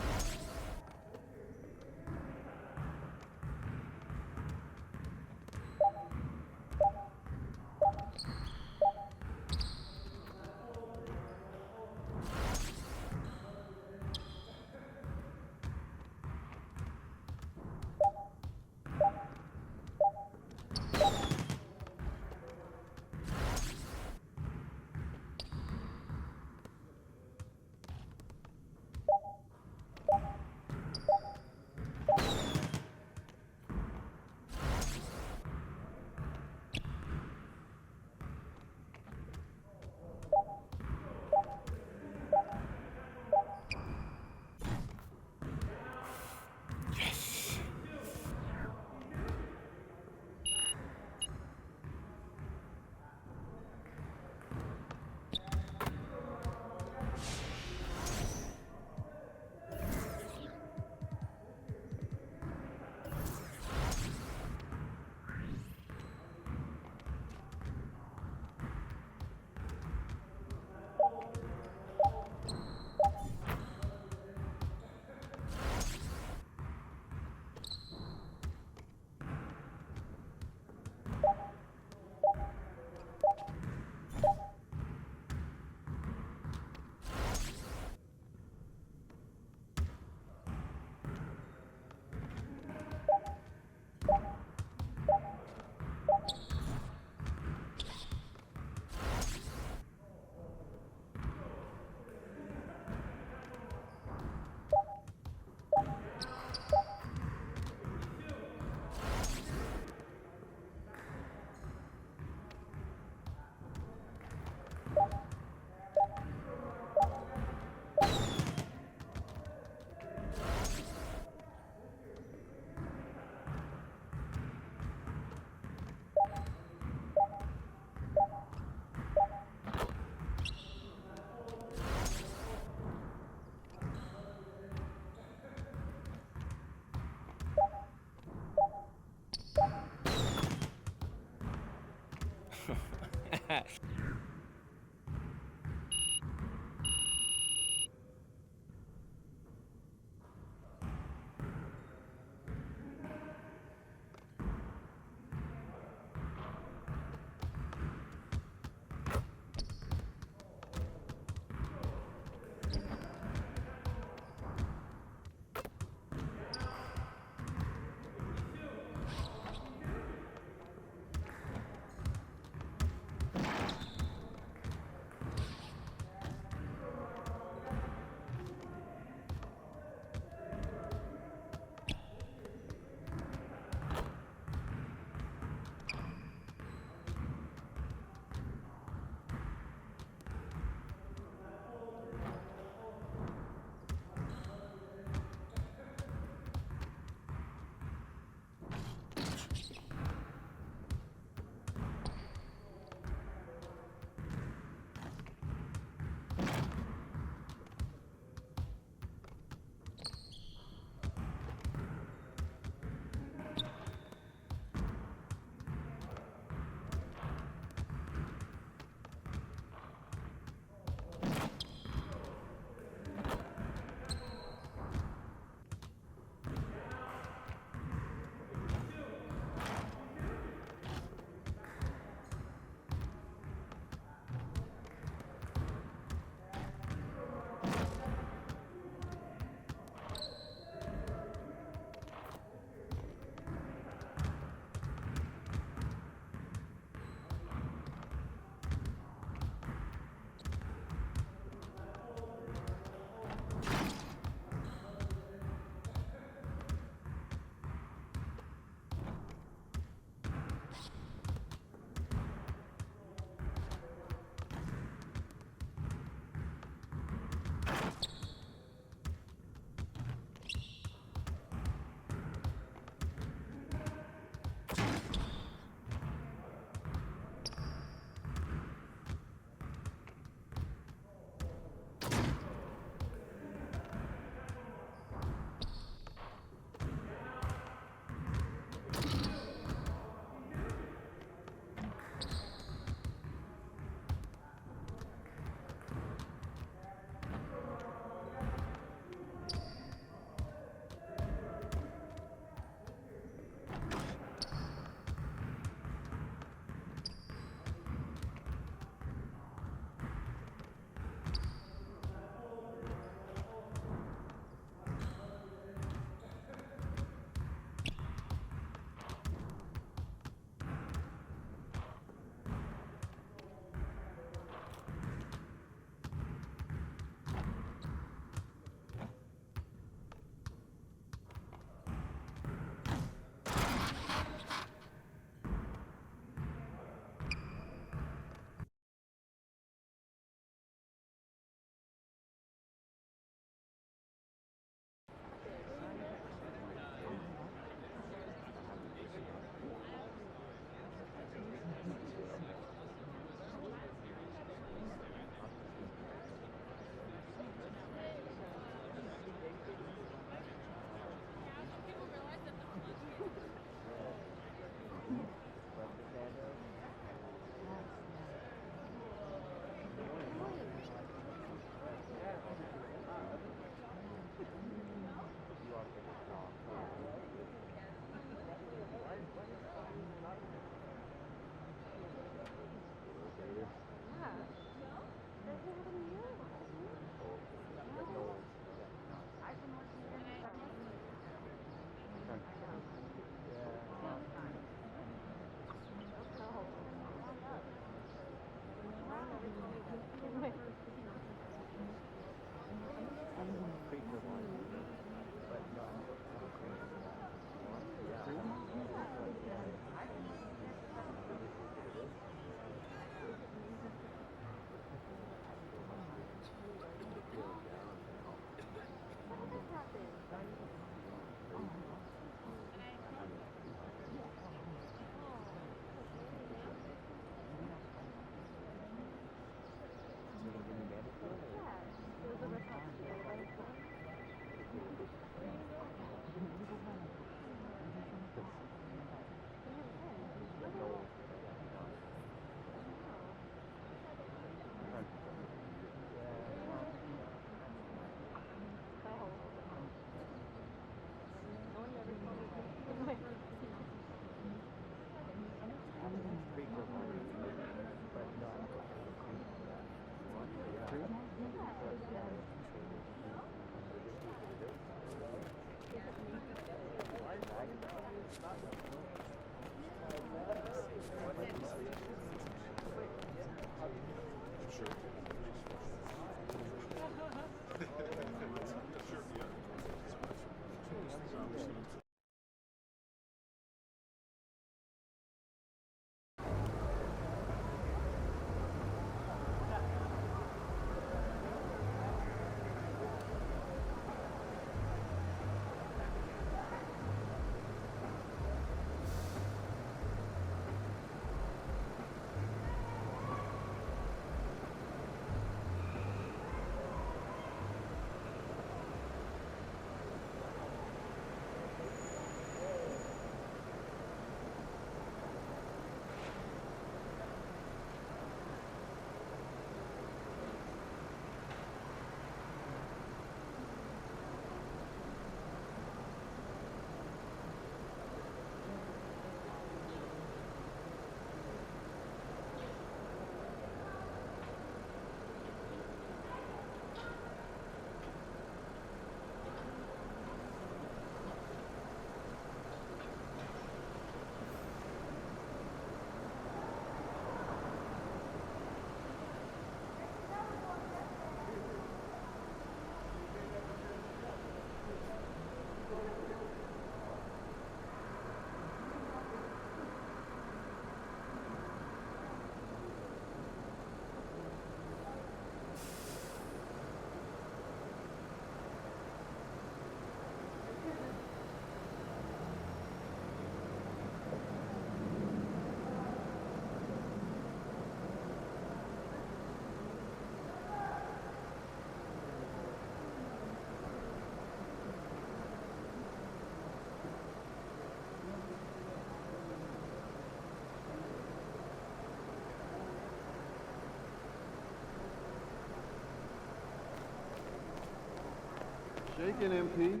[SPEAKER 15] Shaking, MP.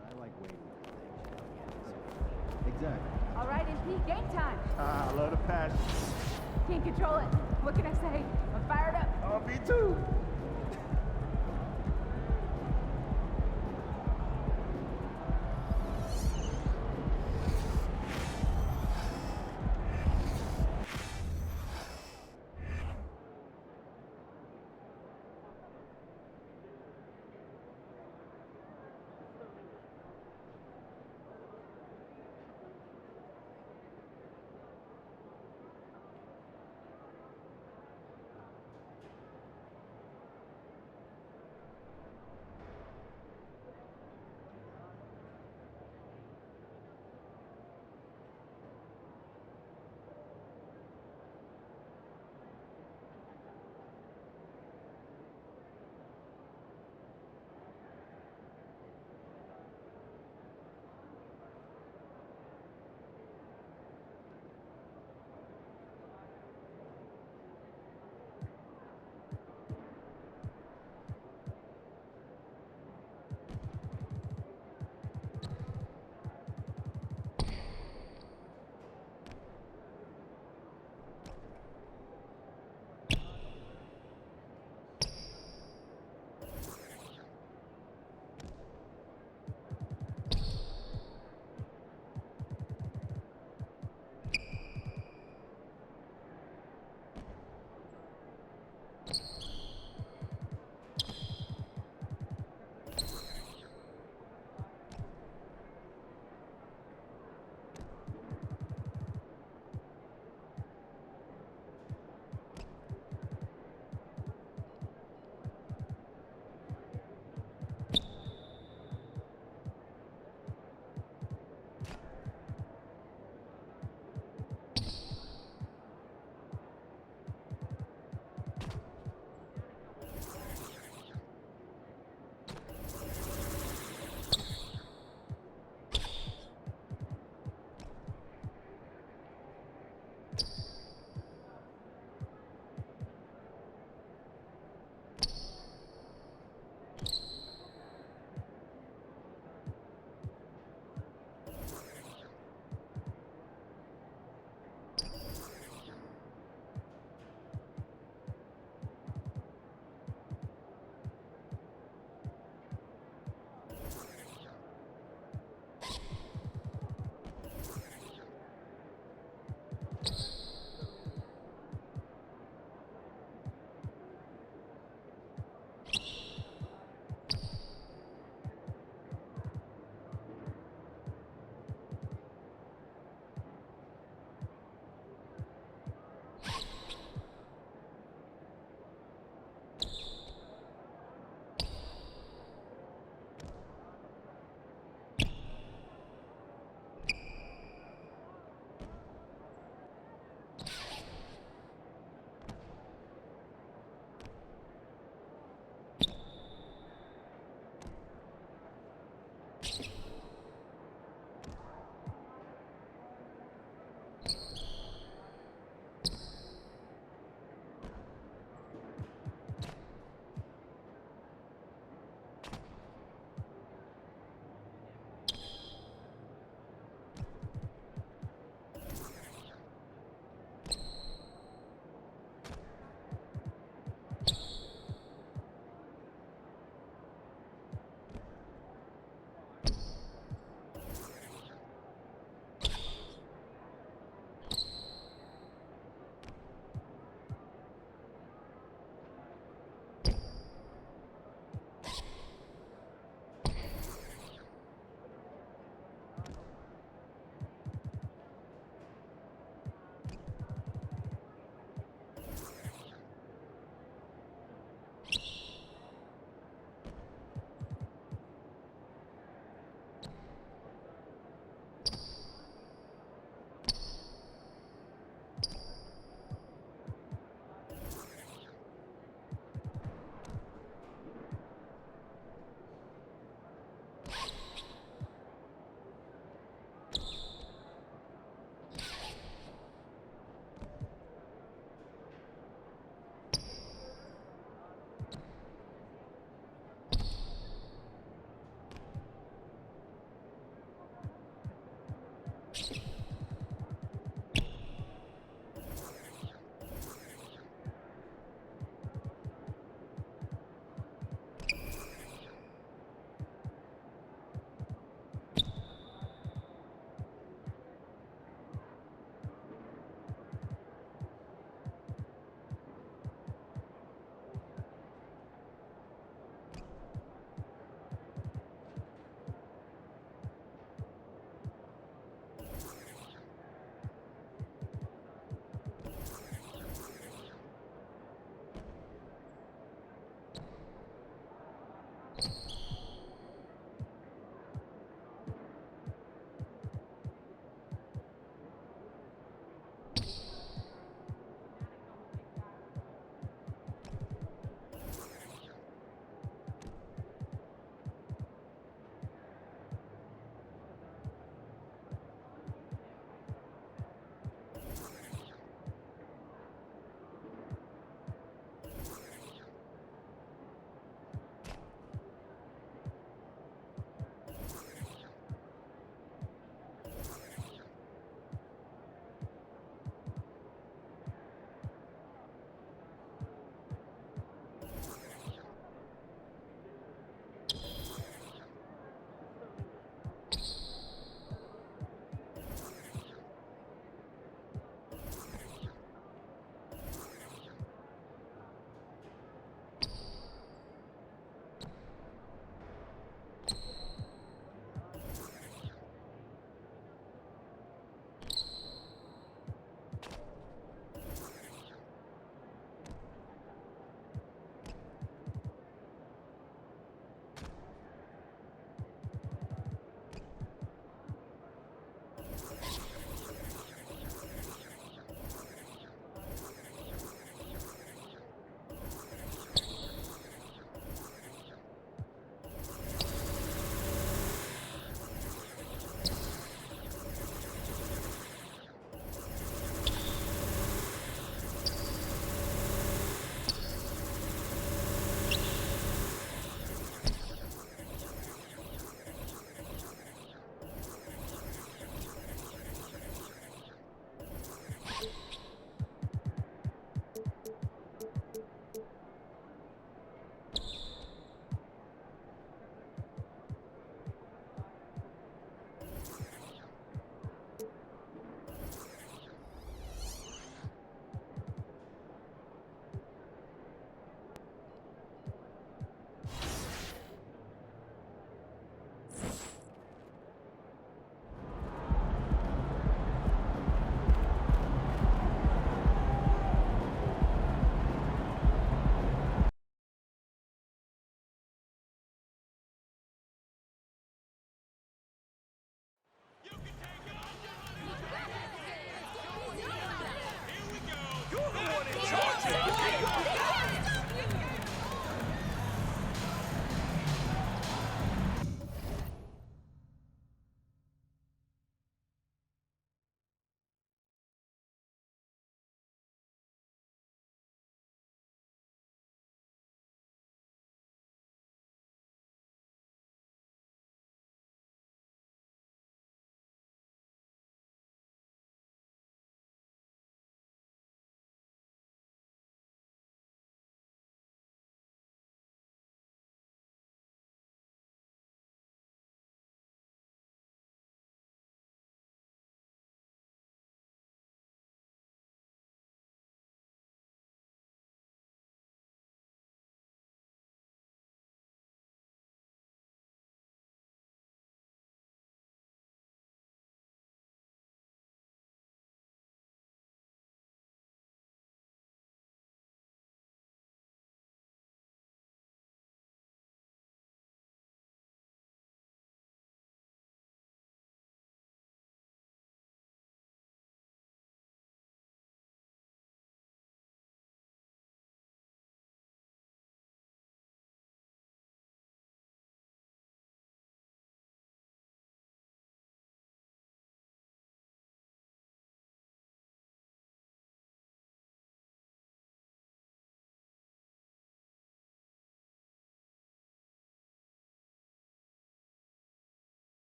[SPEAKER 15] I like waiting. Exactly.
[SPEAKER 7] All right, MP, game time.
[SPEAKER 15] I love the passion.
[SPEAKER 7] Can't control it. What can I say? I'm fired up.
[SPEAKER 15] Oh, me too.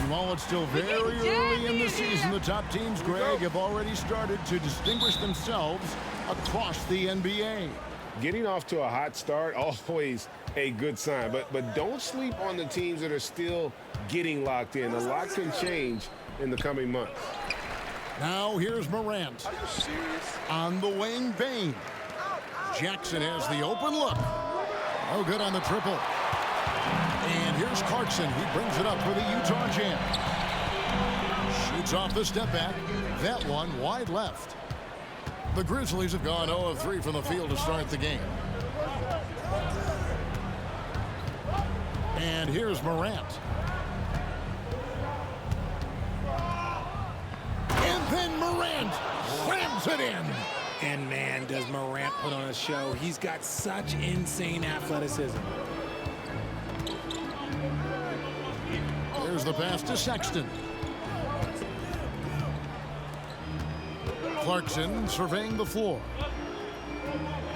[SPEAKER 20] And while it's still very early in the season, the top teams, Greg, have already started to distinguish themselves across the NBA.
[SPEAKER 21] Getting off to a hot start, always a good sign. But don't sleep on the teams that are still getting locked in. A lot can change in the coming months.
[SPEAKER 20] Now here's Morant.
[SPEAKER 21] Are you serious?
[SPEAKER 20] On the wing, Bane. Jackson has the open look. No good on the triple. And here's Clarkson. He brings it up for the Utah Jam. Shoots off the step back. That one wide left. The Grizzlies have gone 0 of 3 from the field to start the game. And here's Morant. And then Morant slams it in.
[SPEAKER 11] And man, does Morant put on a show. He's got such insane athleticism.
[SPEAKER 20] Here's the pass to Sexton. Clarkson surveying the floor.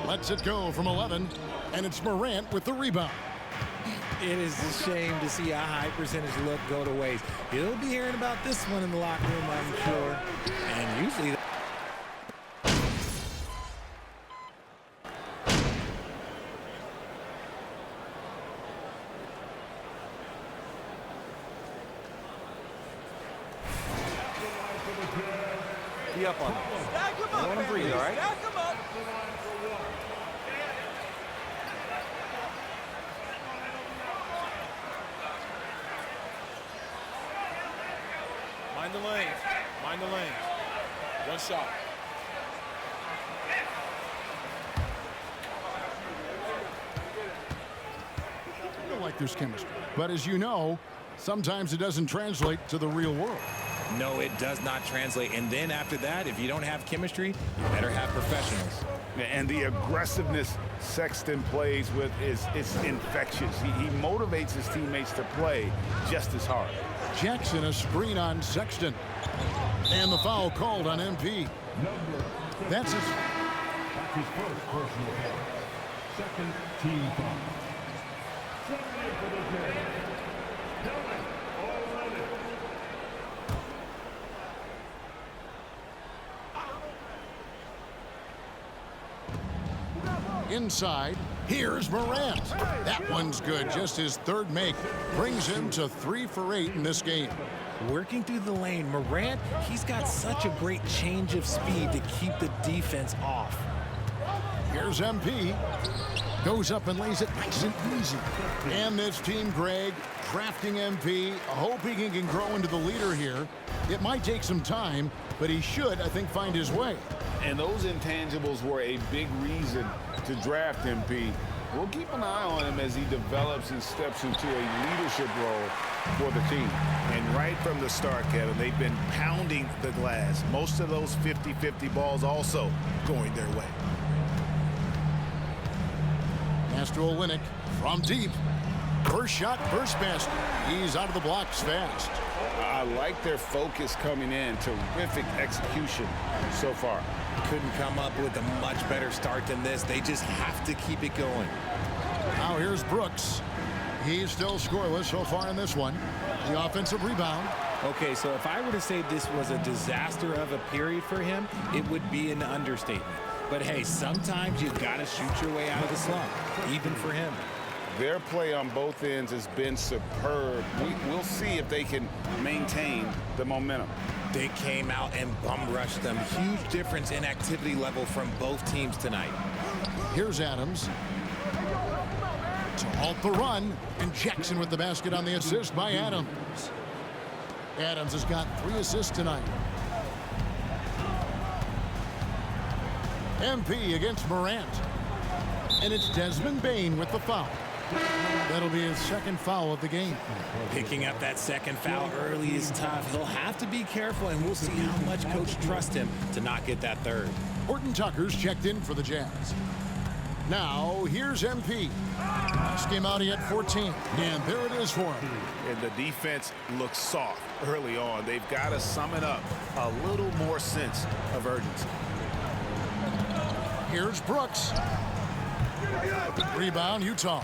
[SPEAKER 20] Lets it go from 11, and it's Morant with the rebound.
[SPEAKER 11] It is a shame to see a high percentage look go to waste. You'll be hearing about this one in the locker room, I'm sure. And usually...
[SPEAKER 5] Be up on them. I want to breathe, all right?
[SPEAKER 17] Mind the lanes. Mind the lanes. One shot.
[SPEAKER 20] I feel like there's chemistry. But as you know, sometimes it doesn't translate to the real world.
[SPEAKER 11] No, it does not translate. And then after that, if you don't have chemistry, you better have professionals.
[SPEAKER 21] And the aggressiveness Sexton plays with is infectious. He motivates his teammates to play just as hard.
[SPEAKER 20] Jackson a screen on Sexton. And the foul called on MP. That's his
[SPEAKER 12] first personal foul. Second team foul. 78 for the Jazz. Kelly already.
[SPEAKER 20] Inside, here's Morant. That one's good. Just his third make brings him to 3 for 8 in this game.
[SPEAKER 11] Working through the lane, Morant, he's got such a great change of speed to keep the defense off.
[SPEAKER 20] Here's MP. Goes up and lays it nice and easy. And this team, Greg, crafting MP, hoping he can grow into the leader here. It might take some time, but he should, I think, find his way.
[SPEAKER 21] And those intangibles were a big reason to draft MP. We'll keep an eye on him as he develops and steps into a leadership role for the team.
[SPEAKER 3] And right from the start, Kevin, they've been pounding the glass. Most of those 50-50 balls also going their way.
[SPEAKER 20] Master Olynyk from deep. First shot, first basket. He's out of the blocks fast.
[SPEAKER 21] I like their focus coming in. Terrific execution so far.
[SPEAKER 11] Couldn't come up with a much better start than this. They just have to keep it going.
[SPEAKER 20] Now here's Brooks. He's still scoreless so far in this one. The offensive rebound.
[SPEAKER 11] Okay, so if I were to say this was a disaster of a period for him, it would be an understatement. But hey, sometimes you've got to shoot your way out of the slump, even for him.
[SPEAKER 21] Their play on both ends has been superb. We'll see if they can maintain the momentum.
[SPEAKER 11] They came out and bum rushed them. Huge difference in activity level from both teams tonight.
[SPEAKER 20] Here's Adams to halt the run, and Jackson with the basket on the assist by Adams. Adams has got 3 assists tonight. MP against Morant. And it's Desmond Bane with the foul. That'll be his second foul of the game.
[SPEAKER 11] Picking up that second foul early is tough. He'll have to be careful, and we'll see how much coach trusts him to not get that third.
[SPEAKER 20] Horton Tucker's checked in for the Jazz. Now, here's MP. Last game out, he had 14. And there it is for him.
[SPEAKER 3] And the defense looks soft early on. They've got to sum it up. A little more sense of urgency.
[SPEAKER 20] Here's Brooks. Rebound, Utah.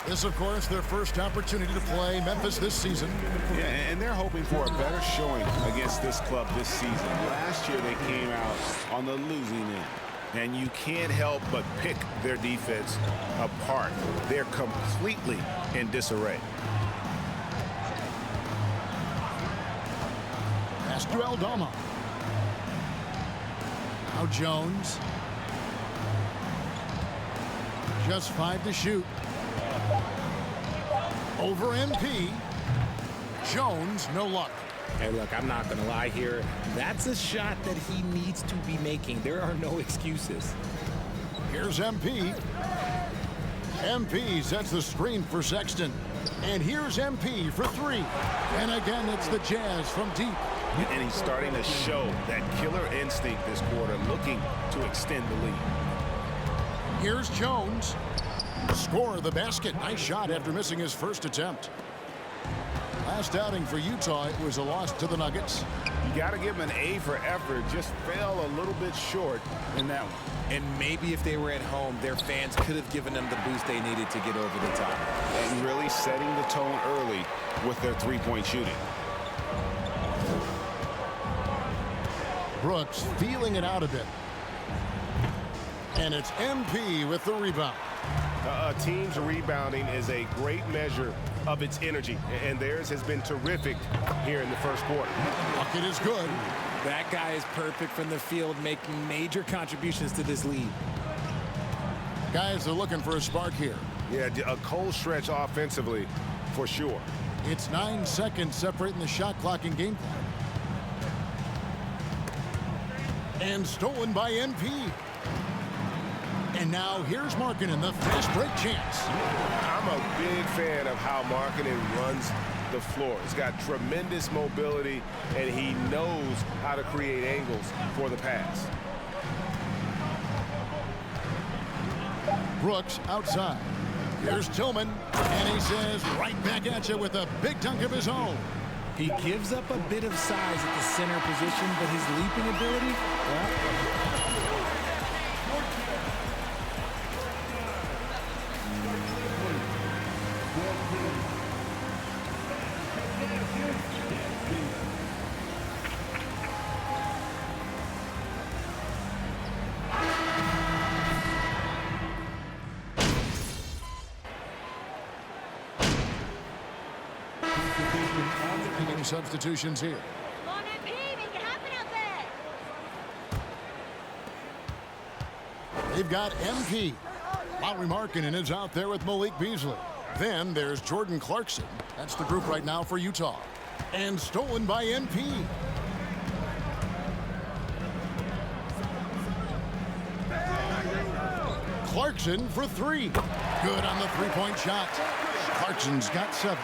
[SPEAKER 20] This, of course, their first opportunity to play Memphis this season.
[SPEAKER 21] Yeah, and they're hoping for a better showing against this club this season. Last year, they came out on the losing end. And you can't help but pick their defense apart. They're completely in disarray.
[SPEAKER 20] Pass to Aldama. Now Jones. Just 5 to shoot. Over MP. Jones, no luck.
[SPEAKER 11] Hey, look, I'm not going to lie here. That's a shot that he needs to be making. There are no excuses.
[SPEAKER 20] Here's MP. MP sets the screen for Sexton. And here's MP for 3. And again, it's the Jazz from deep.
[SPEAKER 21] And he's starting to show that killer instinct this quarter, looking to extend the lead.
[SPEAKER 20] Here's Jones. Score the basket. Nice shot after missing his first attempt. Last outing for Utah, it was a loss to the Nuggets.
[SPEAKER 21] You got to give him an A for effort. Just fell a little bit short in that one.
[SPEAKER 11] And maybe if they were at home, their fans could have given them the boost they needed to get over the top.
[SPEAKER 21] And really setting the tone early with their three-point shooting.
[SPEAKER 20] Brooks feeling it out a bit. And it's MP with the rebound.
[SPEAKER 21] A team's rebounding is a great measure of its energy, and theirs has been terrific here in the first quarter.
[SPEAKER 20] Bucket is good.
[SPEAKER 11] That guy is perfect from the field, making major contributions to this lead.
[SPEAKER 20] Guys are looking for a spark here.
[SPEAKER 21] Yeah, a cold stretch offensively, for sure.
[SPEAKER 20] It's 9 seconds separating the shot clock and game clock. And stolen by MP. And now here's Markkanen, the fast break chance.
[SPEAKER 21] I'm a big fan of how Markkanen runs the floor. He's got tremendous mobility, and he knows how to create angles for the pass.
[SPEAKER 20] Brooks outside. Here's Tillman, and he says right back at you with a big dunk of his own.
[SPEAKER 11] He gives up a bit of size at the center position, but his leaping ability, well,
[SPEAKER 20] substitutions here.
[SPEAKER 13] Come on, MP, make it happen out there.
[SPEAKER 20] They've got MP. Lauri Markkanen is out there with Malik Beasley. Then there's Jordan Clarkson. That's the group right now for Utah. And stolen by MP. Clarkson for 3. Good on the three-point shot. Clarkson's got 7.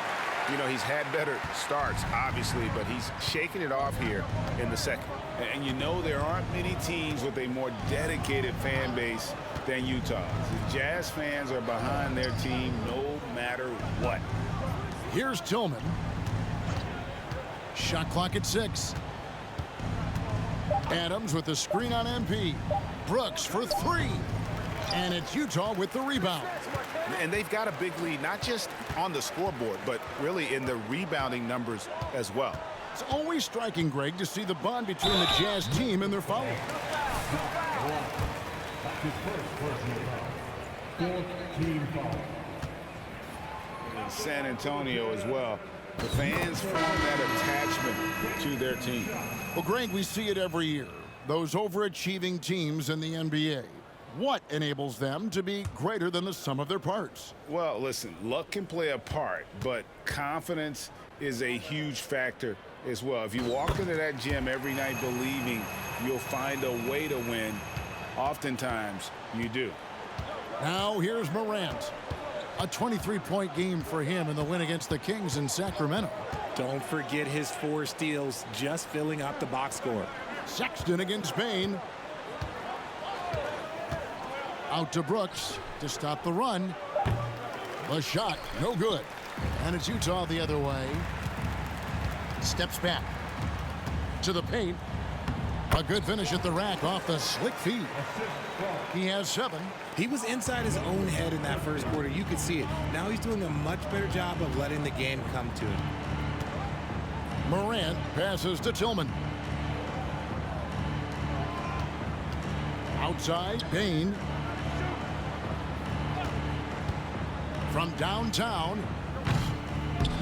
[SPEAKER 21] You know, he's had better starts, obviously, but he's shaking it off here in the second. And you know there aren't many teams with a more dedicated fan base than Utah. The Jazz fans are behind their team no matter what.
[SPEAKER 20] Here's Tillman. Shot clock at 6. Adams with the screen on MP. Brooks for 3. And it's Utah with the rebound.
[SPEAKER 21] And they've got a big lead, not just on the scoreboard, but really in the rebounding numbers as well.
[SPEAKER 20] It's always striking, Greg, to see the bond between the Jazz team and their foul.
[SPEAKER 21] In San Antonio as well. The fans form that attachment to their team.
[SPEAKER 20] Well, Greg, we see it every year. Those overachieving teams in the NBA. What enables them to be greater than the sum of their parts?
[SPEAKER 21] Well, listen, luck can play a part, but confidence is a huge factor as well. If you walk into that gym every night believing you'll find a way to win, oftentimes you do.
[SPEAKER 20] Now here's Morant. A 23-point game for him in the win against the Kings in Sacramento.
[SPEAKER 11] Don't forget his 4 steals, just filling up the box score.
[SPEAKER 20] Sexton against Bane. Out to Brooks to stop the run. The shot, no good. And it's Utah the other way. Steps back to the paint. A good finish at the rack off the slick feed. He has 7.
[SPEAKER 11] He was inside his own head in that first quarter. You could see it. Now he's doing a much better job of letting the game come to him.
[SPEAKER 20] Morant passes to Tillman. Outside, Bane. From downtown.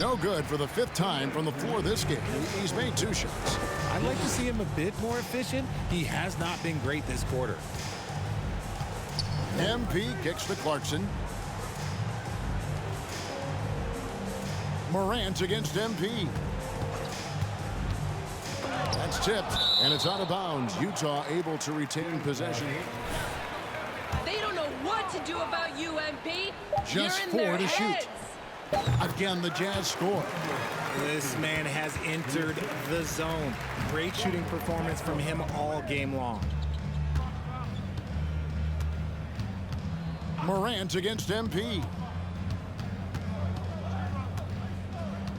[SPEAKER 20] No good for the 5th time from the floor this game. He's made 2 shots.
[SPEAKER 11] I'd like to see him a bit more efficient. He has not been great this quarter.
[SPEAKER 20] MP kicks to Clarkson. Morant against MP. That's tipped, and it's out of bounds. Utah able to retain possession.
[SPEAKER 14] They don't know what to do about UMP.
[SPEAKER 20] Just 4 to shoot. Again, the Jazz score.
[SPEAKER 11] This man has entered the zone. Great shooting performance from him all game long.
[SPEAKER 20] Morant against MP.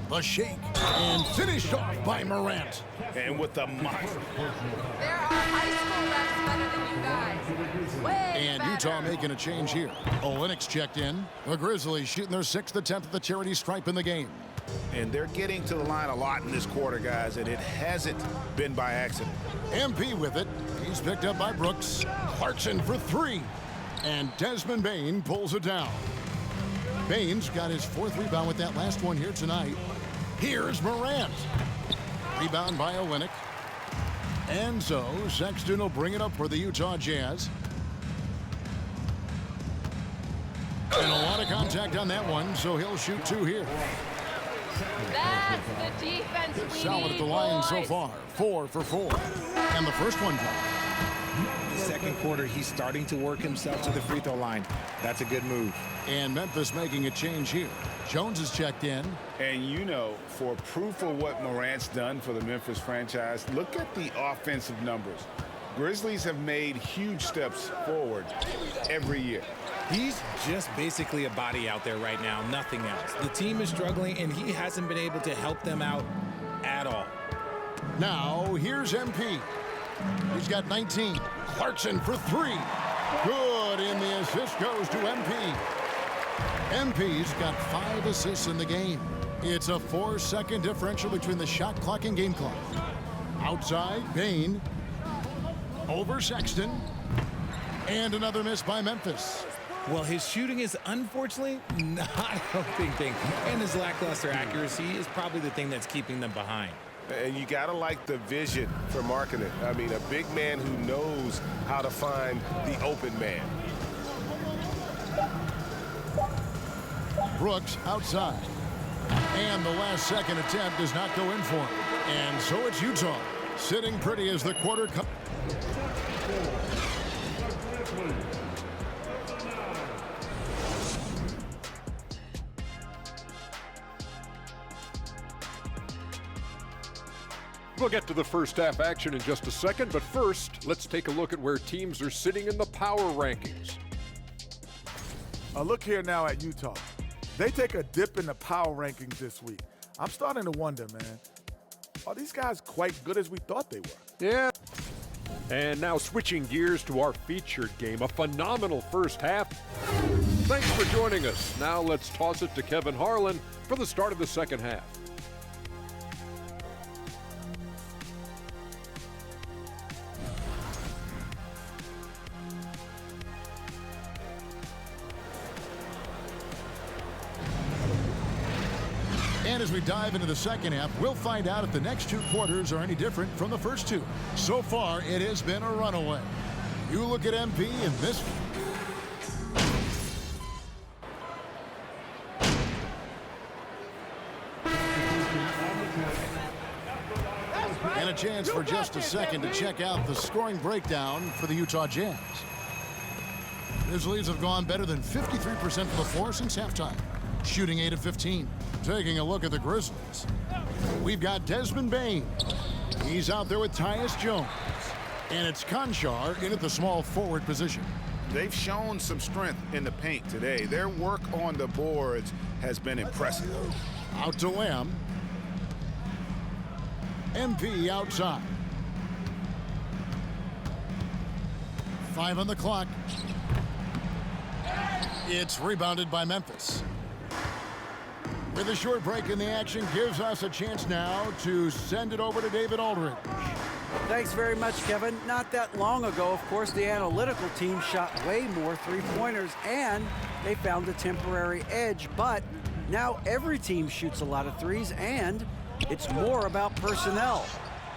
[SPEAKER 20] The shake, and finished off by Morant.
[SPEAKER 3] And with the mic.
[SPEAKER 14] There are high school refs better than you guys. Way
[SPEAKER 20] And
[SPEAKER 14] better.
[SPEAKER 20] Utah making a change here. Olynyk checked in. The Grizzlies shooting their 6th attempt at the charity stripe in the game.
[SPEAKER 3] And they're getting to the line a lot in this quarter, guys, and it hasn't been by accident.
[SPEAKER 20] MP with it. He's picked up by Brooks. Clarkson for 3. And Desmond Bane pulls it down. Bane's got his 4th rebound with that last one here tonight. Here's Morant. Rebound by Olynyk. And so Sexton will bring it up for the Utah Jazz. And a lot of contact on that one, so he'll shoot 2 here.
[SPEAKER 14] That's the defense we
[SPEAKER 20] Solid
[SPEAKER 14] need,
[SPEAKER 20] at the line
[SPEAKER 14] boys.
[SPEAKER 20] so far. 4 for 4. And the first one down.
[SPEAKER 11] The second quarter, he's starting to work himself to the free throw line. That's a good move.
[SPEAKER 20] And Memphis making a change here. Jones is checked in.
[SPEAKER 3] And you know, for proof of what Morant's done for the Memphis franchise, look at the offensive numbers. Grizzlies have made huge steps forward every year.
[SPEAKER 11] He's just basically a body out there right now, nothing else. The team is struggling, and he hasn't been able to help them out at all.
[SPEAKER 20] Now, here's MP. He's got 19. Clarkson for 3. Good, and the assist goes to MP. MP's got 5 assists in the game. It's a 4-second differential between the shot clock and game clock. Outside, Bane. Over Sexton. And another miss by Memphis.
[SPEAKER 11] Well, his shooting is unfortunately not a helping thing. And his lackluster accuracy is probably the thing that's keeping them behind.
[SPEAKER 5] And you got to like the vision for marketing. I mean, a big man who knows how to find the open man.
[SPEAKER 20] Brooks outside. And the last second attempt does not go in for him. And so it's Utah sitting pretty as the quarter comes.
[SPEAKER 8] We'll get to the first half action in just a second, but first, let's take a look at where teams are sitting in the power rankings.
[SPEAKER 19] Look here now at Utah. They take a dip in the power rankings this week. I'm starting to wonder, man, are these guys quite good as we thought they were?
[SPEAKER 8] Yeah. And now switching gears to our featured game, a phenomenal first half. Thanks for joining us. Now let's toss it to Kevin Harlan for the start of the second half.
[SPEAKER 20] And as we dive into the second half, we'll find out if the next 2 quarters are any different from the first 2. So far, it has been a runaway. You look at MP and this. And a chance for just a second to check out the scoring breakdown for the Utah Jazz. Grizzlies have gone better than 53% from the floor since halftime, shooting 8 of 15. Taking a look at the Grizzlies, we've got Desmond Bane. He's out there with Tyus Jones. And it's Conchar in at the small forward position.
[SPEAKER 3] They've shown some strength in the paint today. Their work on the boards has been impressive.
[SPEAKER 20] Out to Lamb. MP outside. 5 on the clock. It's rebounded by Memphis. With a short break in the action, gives us a chance now to send it over to David Aldridge.
[SPEAKER 2] Thanks very much, Kevin. Not that long ago, of course, the analytical team shot way more three-pointers, and they found a temporary edge. But now every team shoots a lot of threes, and it's more about personnel.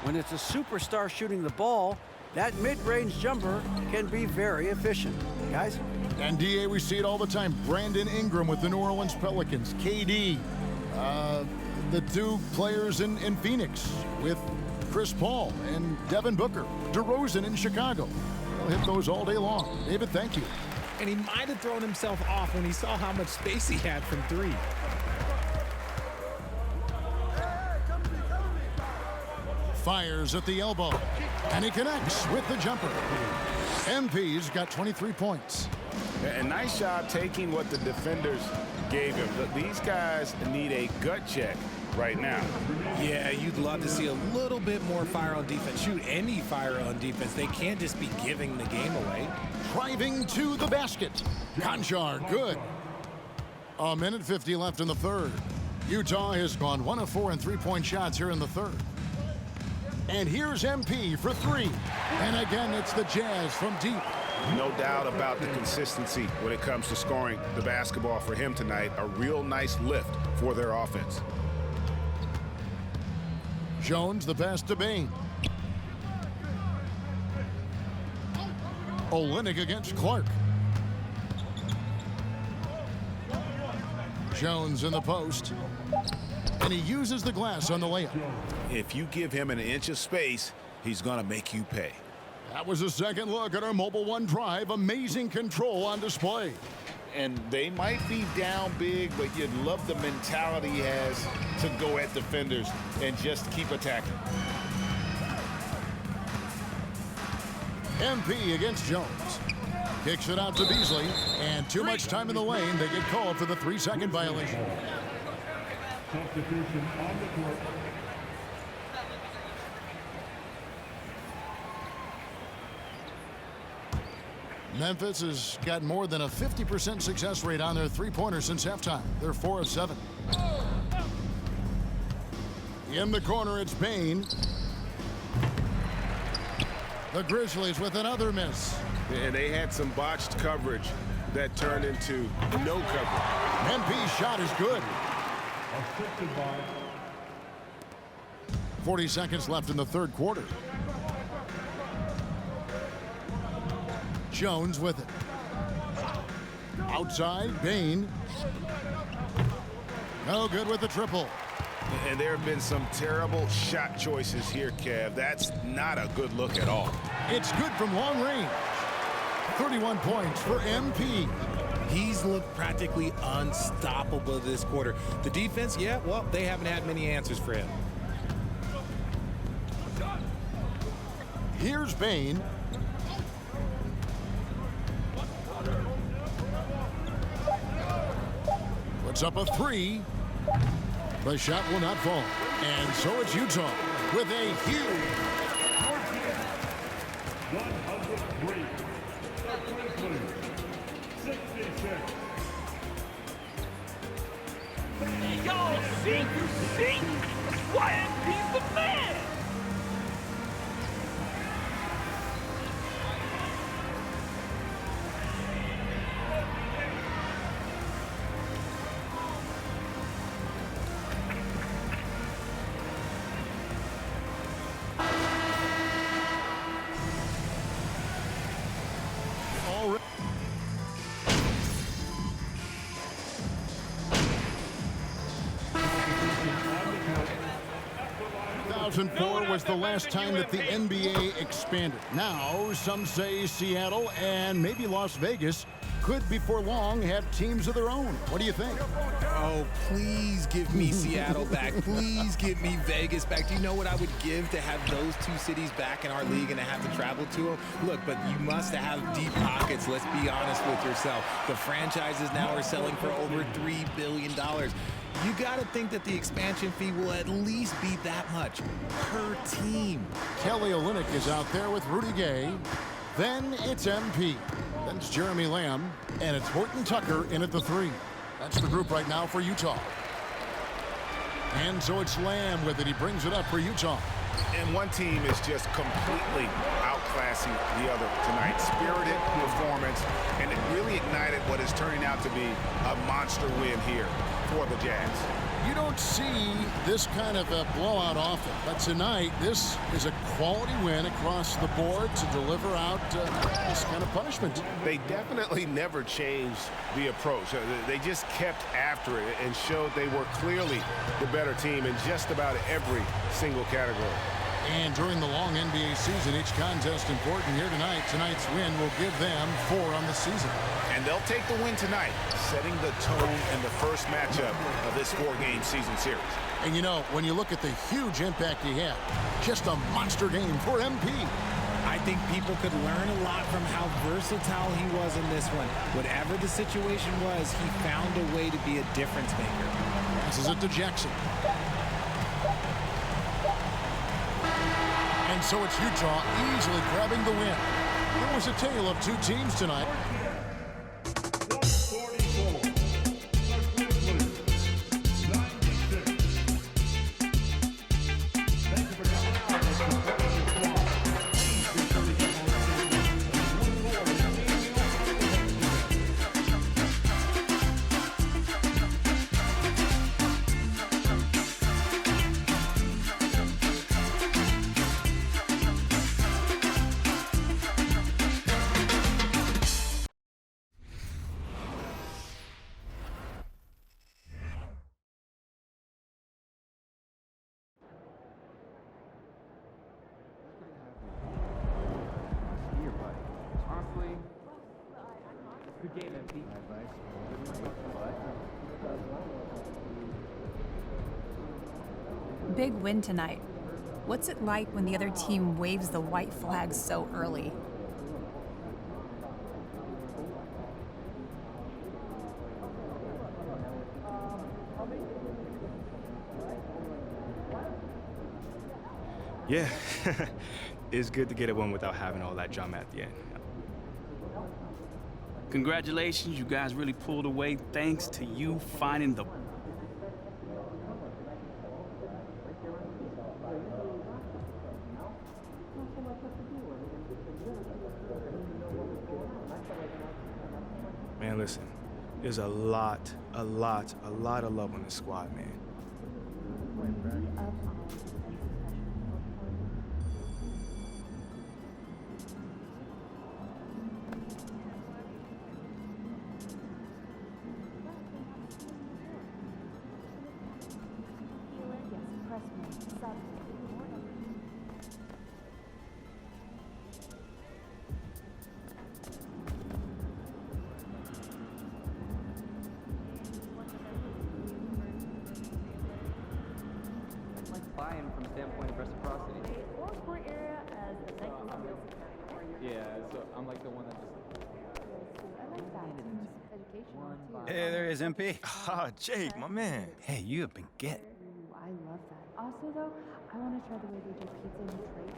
[SPEAKER 2] When it's a superstar shooting the ball, that mid-range jumper can be very efficient. Guys?
[SPEAKER 20] And DA, we see it all the time. Brandon Ingram with the New Orleans Pelicans. KD, the two players in Phoenix with Chris Paul and Devin Booker. DeRozan in Chicago. They'll hit those all day long. David, thank you.
[SPEAKER 11] And he might have thrown himself off when he saw how much space he had from three.
[SPEAKER 20] Fires at the elbow. And he connects with the jumper. MP's got 23 points.
[SPEAKER 3] A nice job taking what the defenders gave him. These guys need a gut check right now.
[SPEAKER 11] Yeah, you'd love to see a little bit more fire on defense. Shoot any fire on defense. They can't just be giving the game away.
[SPEAKER 20] Driving to the basket. Conchar, good. A minute 50 left in the third. Utah has gone 1 of 4 in three-point shots here in the third. And here's MP for three. And again, it's the Jazz from deep.
[SPEAKER 3] No doubt about the consistency when it comes to scoring the basketball for him tonight. A real nice lift for their offense.
[SPEAKER 20] Jones, the pass to Bane. Olynyk against Clark. Jones in the post. And he uses the glass on the layup.
[SPEAKER 3] If you give him an inch of space, he's going to make you pay.
[SPEAKER 20] That was a second look at our Mobile One drive. Amazing control on display.
[SPEAKER 21] And they might be down big, but you'd love the mentality he has to go at defenders and just keep attacking.
[SPEAKER 20] MP against Jones. Kicks it out to Beasley. And too much time in the lane. They get called for the 3-second violation.
[SPEAKER 12] Substitution on the court.
[SPEAKER 20] Memphis has got more than a 50% success rate on their three-pointers since halftime. They're 4 of 7. In the corner, it's Bane. The Grizzlies with another miss.
[SPEAKER 3] And they had some botched coverage that turned into no coverage.
[SPEAKER 20] MP's shot is good. 40 seconds left in the third quarter. Jones with it. Outside, Bane. No good with the triple.
[SPEAKER 3] And there have been some terrible shot choices here, Kev. That's not a good look at all.
[SPEAKER 20] It's good from long range. 31 points for MP.
[SPEAKER 11] He's looked practically unstoppable this quarter. The defense, yeah, well, they haven't had many answers for him.
[SPEAKER 20] Here's Bane. Puts up a three. The shot will not fall. And so it's Utah with a huge
[SPEAKER 12] 103. 66.
[SPEAKER 6] Y'all see? YMP's the man!
[SPEAKER 20] already. 2004 was the last time that the NBA expanded. Now, some say Seattle and maybe Las Vegas could before long have teams of their own. What do you think?
[SPEAKER 11] Oh, please give me Seattle back. Please give me Vegas back. Do you know what I would give to have those two cities back in our league and to have to travel to them? Look, but you must have deep pockets. Let's be honest with yourself. The franchises now are selling for over $3 billion. You got to think that the expansion fee will at least be that much per team.
[SPEAKER 20] Kelly Olynyk is out there with Rudy Gay. Then it's MP. Then it's Jeremy Lamb. And it's Horton Tucker in at the 3. That's the group right now for Utah. And so it's Lamb with it. He brings it up for Utah.
[SPEAKER 3] And one team is just completely outclassing the other tonight. Spirited performance, and it really ignited what is turning out to be a monster win here for the Jazz.
[SPEAKER 20] You don't see this kind of a blowout often, but tonight this is a quality win across the board to deliver out this kind of punishment.
[SPEAKER 3] They definitely never changed the approach. They just kept after it and showed they were clearly the better team in just about every single category.
[SPEAKER 20] And during the long NBA season, each contest important here tonight. Tonight's win will give them 4 on the season.
[SPEAKER 3] And they'll take the win tonight, setting the tone in the first matchup of this 4-game season series.
[SPEAKER 20] And you know, when you look at the huge impact he had, just a monster game for MP.
[SPEAKER 11] I think people could learn a lot from how versatile he was in this one. Whatever the situation was, he found a way to be a difference maker.
[SPEAKER 20] Passes it to Jackson. And so it's Utah easily grabbing the win. It was a tale of 2 teams tonight.
[SPEAKER 7] Big win tonight. What's it like when the other team waves the white flag so early?
[SPEAKER 10] Yeah, it's good to get a win without having all that drama at the end.
[SPEAKER 9] Congratulations, you guys really pulled away thanks to you finding the...
[SPEAKER 10] Man, listen, there's a lot of love on this squad, man.
[SPEAKER 18] Buy-in from standpoint of reciprocity.
[SPEAKER 16] Or sport area as the second
[SPEAKER 18] Yeah, so I'm like the one that just.
[SPEAKER 16] I like that. Educational too.
[SPEAKER 23] Hey, there is MP.
[SPEAKER 10] Ah, Jake, my man.
[SPEAKER 23] Hey, you have been getting.
[SPEAKER 16] Ooh, I love that. Also, though, I want to try the way they do pizza in Detroit.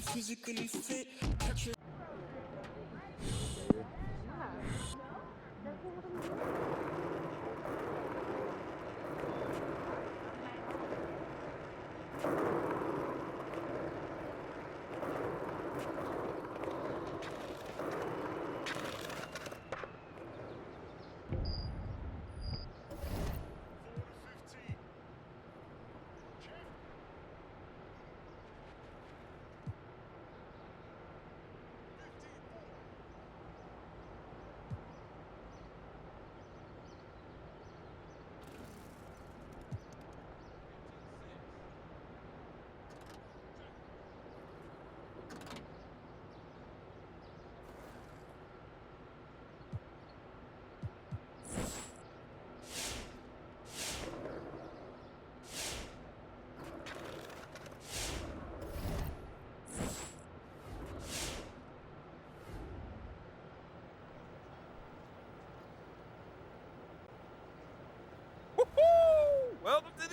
[SPEAKER 6] Physically fit. Catch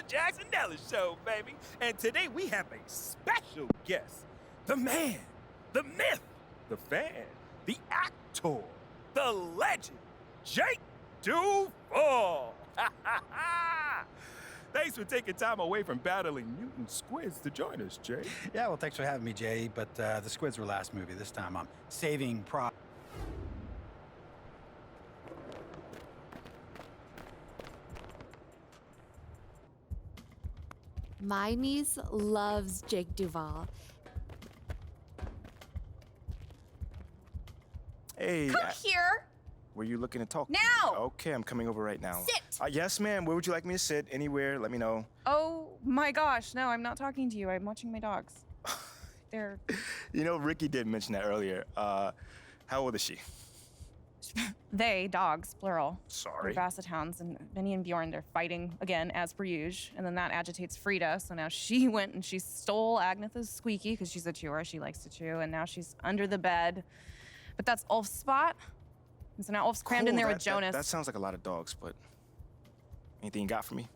[SPEAKER 6] Jackson Ellis Show, baby. And today we have a special guest. The man, the myth, the fan, the actor, the legend, Jake Duval. Thanks for taking time away from battling mutant squids to join us, Jay.
[SPEAKER 23] Yeah, well, thanks for having me, Jay. But the squids were last movie. This time I'm saving prop.
[SPEAKER 1] My niece loves Jake Duval.
[SPEAKER 4] Hey.
[SPEAKER 1] Come here!
[SPEAKER 4] Were you looking to talk?
[SPEAKER 1] Now!
[SPEAKER 4] Okay, I'm coming over right now.
[SPEAKER 1] Sit!
[SPEAKER 4] Yes, ma'am. Where would you like me to sit? Anywhere, let me know.
[SPEAKER 22] Oh my gosh, no, I'm not talking to you. I'm watching my dogs. They're...
[SPEAKER 4] You know, Ricky did mention that earlier. How old is she?
[SPEAKER 22] They, dogs, plural.
[SPEAKER 4] Sorry.
[SPEAKER 22] They're basset hounds, and Benny and Bjorn, they're fighting again, as per usual. And then that agitates Frida, so now she went and she stole Agnetha's squeaky, because she's a chewer, she likes to chew, and now she's under the bed. But that's Ulf's spot. And so now Ulf's crammed in there with Jonas.
[SPEAKER 4] That sounds like a lot of dogs, but anything you got for me?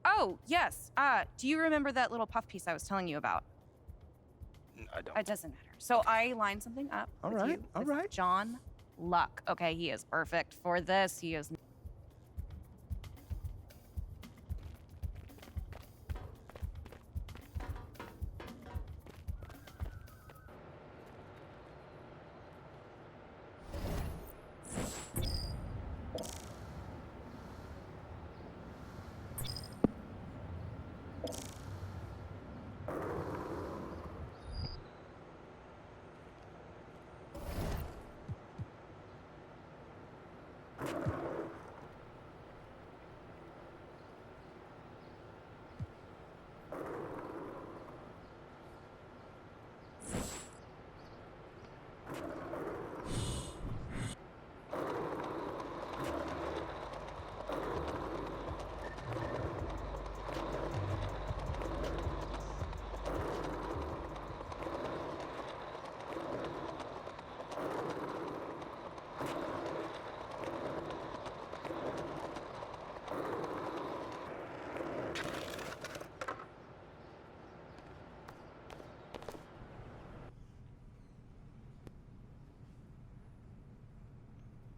[SPEAKER 22] Oh, yes. Do you remember that little puff piece I was telling you about?
[SPEAKER 4] I don't.
[SPEAKER 22] It doesn't matter. So I lined something up with John Luck. Okay, he is perfect for this. He is...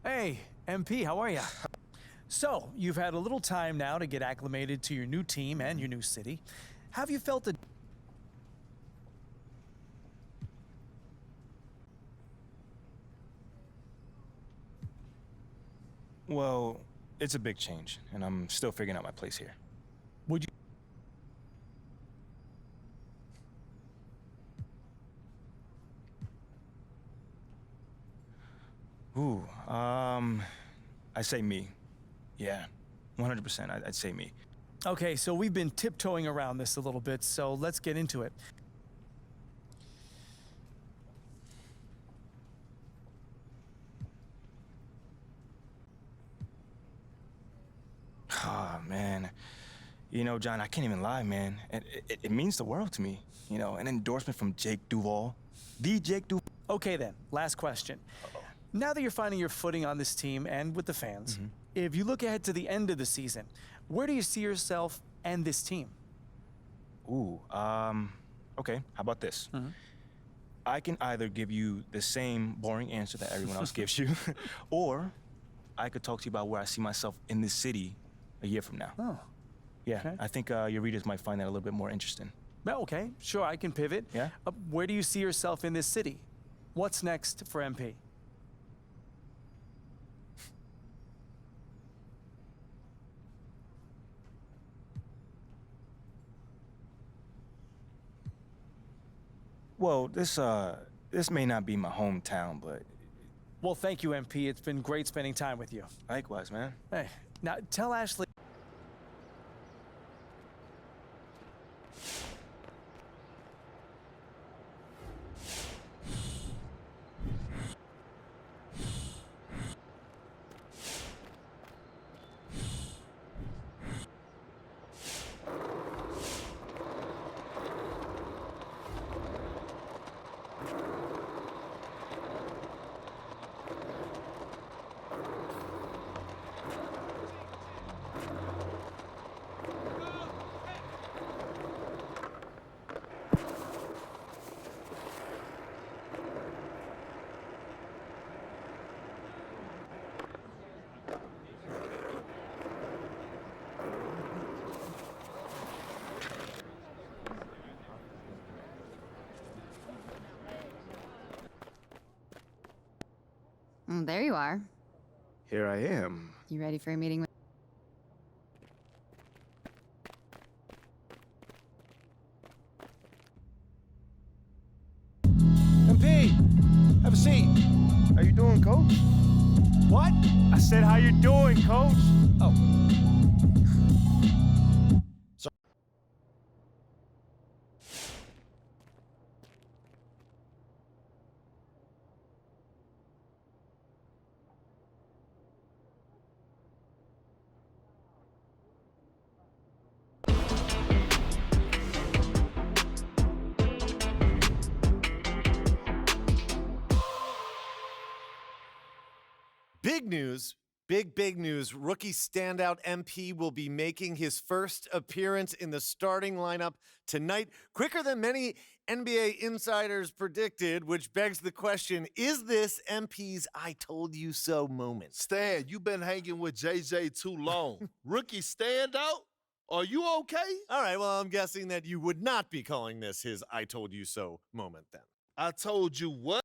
[SPEAKER 24] Hey, MP, how are ya? So, you've had a little time now to get acclimated to your new team and your new city. Have you felt the...
[SPEAKER 4] Well, it's a big change, and I'm still figuring out my place here.
[SPEAKER 24] Would you...
[SPEAKER 4] Ooh, I say me. Yeah, 100%, I'd say me.
[SPEAKER 24] Okay, so we've been tiptoeing around this a little bit, so let's get into it.
[SPEAKER 4] Ah, man. You know, John, I can't even lie, man. It means the world to me. You know, an endorsement from Jake Duval. The Jake Duval.
[SPEAKER 24] Okay then, last question. Now that you're finding your footing on this team and with the fans, if you look ahead to the end of the season, where do you see yourself and this team?
[SPEAKER 4] Ooh, okay, how about this? I can either give you the same boring answer that everyone else gives you, or I could talk to you about where I see myself in this city a year from now.
[SPEAKER 24] Oh.
[SPEAKER 4] Yeah,
[SPEAKER 24] Okay.
[SPEAKER 4] I think your readers might find that a little bit more interesting.
[SPEAKER 24] Well, okay, sure, I can pivot.
[SPEAKER 4] Yeah?
[SPEAKER 24] Where do you see yourself in this city? What's next for MP?
[SPEAKER 4] Well, this may not be my hometown, but...
[SPEAKER 24] Well, thank you, MP. It's been great spending time with you.
[SPEAKER 4] Likewise, man.
[SPEAKER 24] Hey, now tell Ashley...
[SPEAKER 13] There you are.
[SPEAKER 4] Here I am.
[SPEAKER 13] You ready for a meeting with...
[SPEAKER 24] MP, have a seat.
[SPEAKER 4] How you doing, Coach?
[SPEAKER 24] What? I said, how you doing, Coach? Oh.
[SPEAKER 14] Big news, big news. Rookie standout MP will be making his first appearance in the starting lineup tonight, quicker than many NBA insiders predicted, which begs the question, is this MP's I told you so moment?
[SPEAKER 15] Stan, you've been hanging with JJ too long. Rookie standout? Are you okay?
[SPEAKER 14] All right, well, I'm guessing that you would not be calling this his I told you so moment then.
[SPEAKER 15] I told you what?